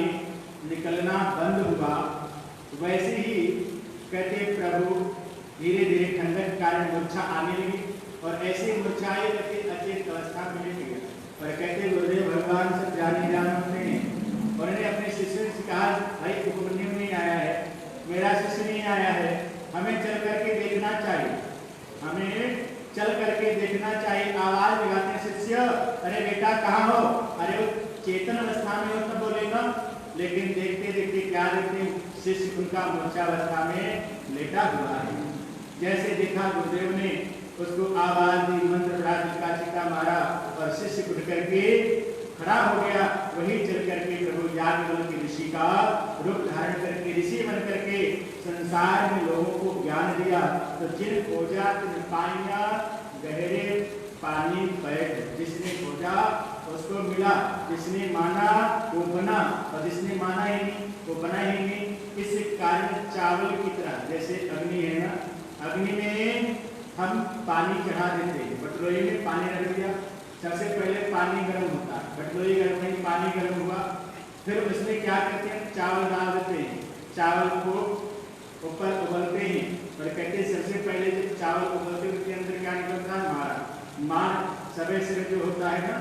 निकलना बंद हुआ वैसे ही कहते प्रभु धीरे धीरे ठंडक कारण मूर्छा आने लगी और ऐसे मूर्छाए करके अचेत अवस्था में लेट गया। और कहते गुरुदेव भगवान सब जाने जानते हैं और उन्होंने अपने शिष्य से कहा भाई उपमन्यु नहीं आया है, मेरा शिष्य नहीं आया है, हमें चल करके देखना चाहिए, हमें चल करके देखना चाहिए। आवाज लगाते शिष्य अरे बेटा कहाँ हो? अरे वो चेतन अवस्था में हो तब बोलेगा, लेकिन देखते देखते क्या देखते शिष्य उनका मूर्छावस्था में लेटा हुआ है। जैसे देखा गुरुदेव ने उसको आवाज दी, मंत्र पढ़ा, चिक्का मारा और शिष्य उठ करके खड़ा हो गया। वही चल करके प्रभु याज्ञवल्क्य ऋषि का रूप धारण करके ऋषि बन करके संसार में लोगों को ज्ञान दिया। तो जिन खोजा तिन पाइया गहरे पानी बैठ, जिसने खोजा उसको मिला, जिसने माना वो बना और जिसने माना ही नहीं वो बना ही नहीं। इस कारण चावल की तरह जैसे अग्नि है ना, अग्नि में हम पानी चढ़ा देते हैं, बटलोई में पानी रख दिया, सबसे पहले पानी गर्म होता है, बटलोई गर्म नहीं, पानी गर्म हुआ, फिर उसमें क्या करते हैं, चावल डाल देते हैं, चावल को ऊपर उबलते हैं और कहते हैं सबसे पहले जब चावल उबलते हैं उसके अंदर क्या निकलता है, मार सबे सिर जो होता है ना,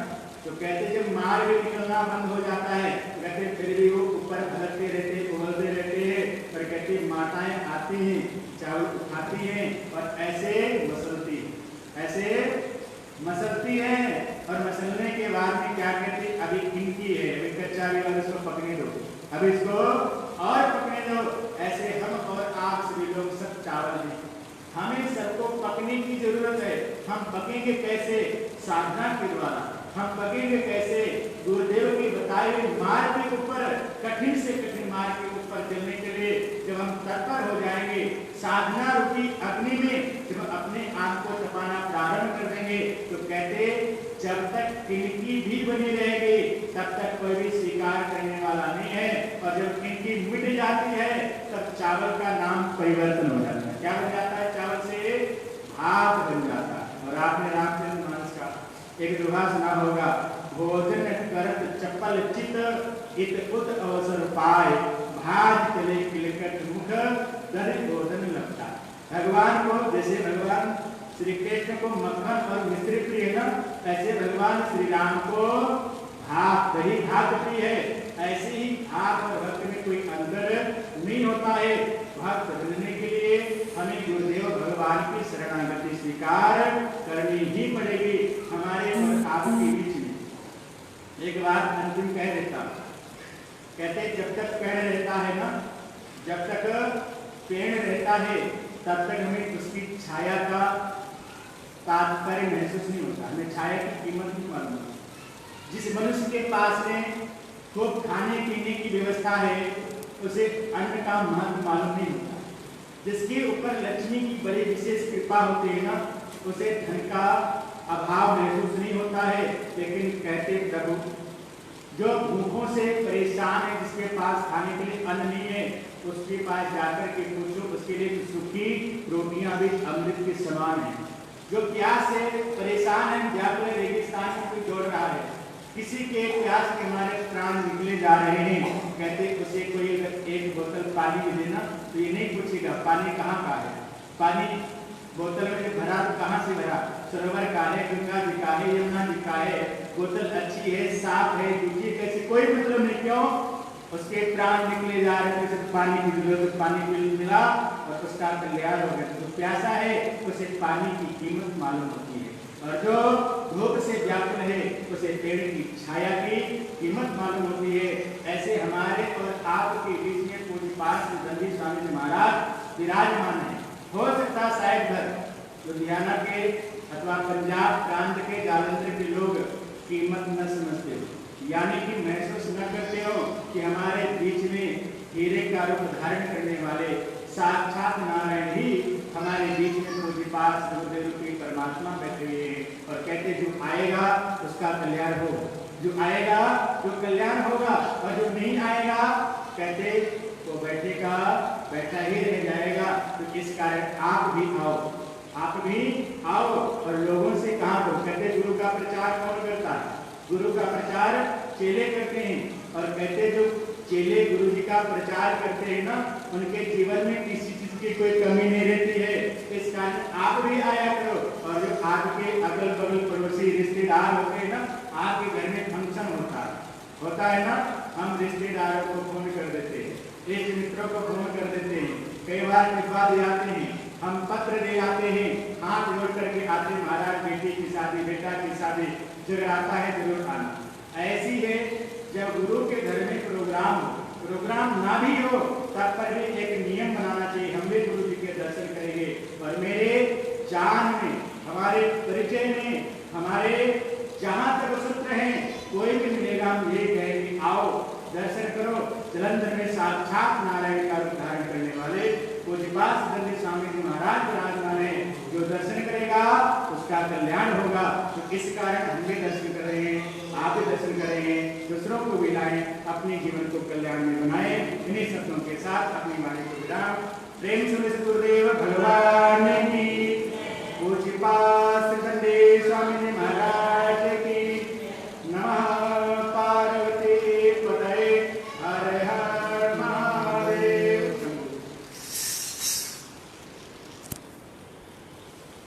तो कहते जब मार भी निकलना बंद हो जाता है कहते फिर भी वो ऊपर भलकते रहते उबलते रहते हैं और कहते माताएं आती हैं चावल उठाती हैं और ऐसे मसलती है और मसलने के बाद में क्या कहते अभी इनकी है, अभी कच्चा भी वाले इसको पकने दो, अभी इसको और पकने दो। ऐसे हम और आप सभी लोग सब चावल हैं, हमें सबको पकने की जरूरत है। हम पकेंगे कैसे? साधना के द्वारा। हम पकेंगे कैसे? गुरुदेव की बताए हुए मार्ग के ऊपर, कठिन से कठिन मार्ग के ऊपर चलने के लिए जब हम तत्पर हो जाएंगे, साधना रूपी अग्नि में जब अपने आप को तपाना प्रारंभ कर देंगे, तो कहते जब तक किनकी भी बनी रहेगी तब तक कोई भी स्वीकार करने वाला नहीं है, और जब किनकी मिट जाती है तब चावल का नाम परिवर्तन हो जाता है। क्या बन जाता है? चावल से भात बन जाता है। और आपने रामचंद्र मानस का एक दोहा सुना होगा, भोजन करत चपल चित इत उत अवसर पाए, भाज चले किलकट मुख दर भोजन लगता। भगवान को, जैसे भगवान श्री कृष्ण को मक्खन और मिश्री प्रिय है ना, ऐसे भगवान श्री राम को भात, दही भात प्रिय है। ऐसे ही भात और भक्त में कोई अंतर नहीं होता है। भक्त बनने के लिए हमें गुरुदेव भगवान की शरणागति स्वीकार करनी ही पड़ेगी। हमारे और आपके बीच में एक बात अंतिम कह देता, कहते जब तक पेड़ रहता है ना, जब तक पेड़ रहता है तब तक हमें उसकी छाया का तात्पर्य महसूस नहीं होता, हमें छाया की कीमत नहीं मालूम। जिस मनुष्य के पास में खूब खाने पीने की व्यवस्था है उसे अन्न का महत्व मालूम नहीं होता। जिसके ऊपर लक्ष्मी की बड़ी विशेष कृपा होती है ना, उसे धन का अभाव महसूस नहीं होता है। लेकिन कहते प्रभु जो भूखों से परेशान है, जिसके पास खाने के लिए अन्न नहीं है, उसके पास जाकर के पूछो, उसके लिए सूखी रोटियां भी अमृत के समान है। जो प्यास से परेशान है, व्याकुल रेगिस्तान में कोई दौड़ रहा है, किसी के प्यास के हमारे प्राण निकले जा रहे हैं, कहते उसे कोई अगर एक बोतल पानी भी देना तो ये नहीं पूछेगा पानी कहाँ का है, पानी बोतल में भरा तो कहाँ से भरा, सरोवर का है, गंगा जी का है, यमुना जी का है, बोतल अच्छी है, साफ है, दूसरी कैसे, कोई मतलब नहीं। क्यों? उसके प्राण निकले जा रहे थे, पानी की जरूरत, पानी मिला और उसका कल्याण हो गया। तो प्यासा है उसे पानी की कीमत मालूम होती है, और जो भूख से व्याकुल है उसे पेड़ की छाया की कीमत मालूम होती है। ऐसे हमारे और आपके बीच में पूज्यपाद दंडी स्वामी जी महाराज विराजमान है। हो सकता शायद भर लुधियाना के अथवा पंजाब प्रांत के जालंधर के लोग कीमत न समझते हो, यानी कि महसूस न करते हो कि हमारे बीच में हीरे का रूप धारण करने वाले साक्षात नारायण ही हमारे बीच में पूज्यपाद समुदेव रूपी परमात्मा बैठे हुए हैं। और कहते जो आएगा उसका कल्याण हो, जो आएगा जो कल्याण होगा, और जो नहीं आएगा कहते वो बैठेगा बैठा ही रह जाएगा। तो इस कारण आप भी आओ, आप भी आओ और लोगों से कहा दो। कहते गुरु का प्रचार कौन करता है? गुरु का प्रचार चेले करते हैं। और कहते जो चेले गुरु जी का प्रचार करते हैं ना, उनके जीवन में किसी चीज की कोई कमी नहीं रहती है। इस कारण आप भी आया करो। और जो आपके अगल बगल पड़ोसी रिश्तेदार होते हैं ना, आपके घर में फंक्शन होता है ना, हम रिश्तेदारों को फोन कर देते हैं, एक मित्रों को फोन कर देते हैं, कई बार लिखवा दे आते हैं, हम पत्र दे आते हैं, हाथ जोड़ करके आते हैं, महाराज बेटी की शादी, बेटा की शादी, जगराता है जरूर आना। ऐसी है जब गुरु के घर में प्रोग्राम हो प्रोग्राम ना भी हो तब पर भी एक नियम बनाना चाहिए, हम भी गुरु जी के दर्शन करेंगे। और मेरे जान में, हमारे परिचय में, हमारे जहाँ तक सूत्र हैं, कोई भी मिलेगा हम ये कहेंगे आओ दर्शन करो। जलंधर में साक्षात नारायण का रूप धारण करने वाले पूज्यपाद सिद्धेश्वर स्वामी जी महाराज विराजमान है, जो दर्शन करेगा उसका कल्याण होगा। तो इस कारण हम भी दर्शन कर रहे हैं, आप भी दर्शन कर रहे हैं, दूसरों को भी लाएं, अपने जीवन को कल्याण में बनाए। इन्हीं शब्दों के साथ अपनी वाणी को विराम। प्रेम से गुरुदेव भगवान की पूज्यपाद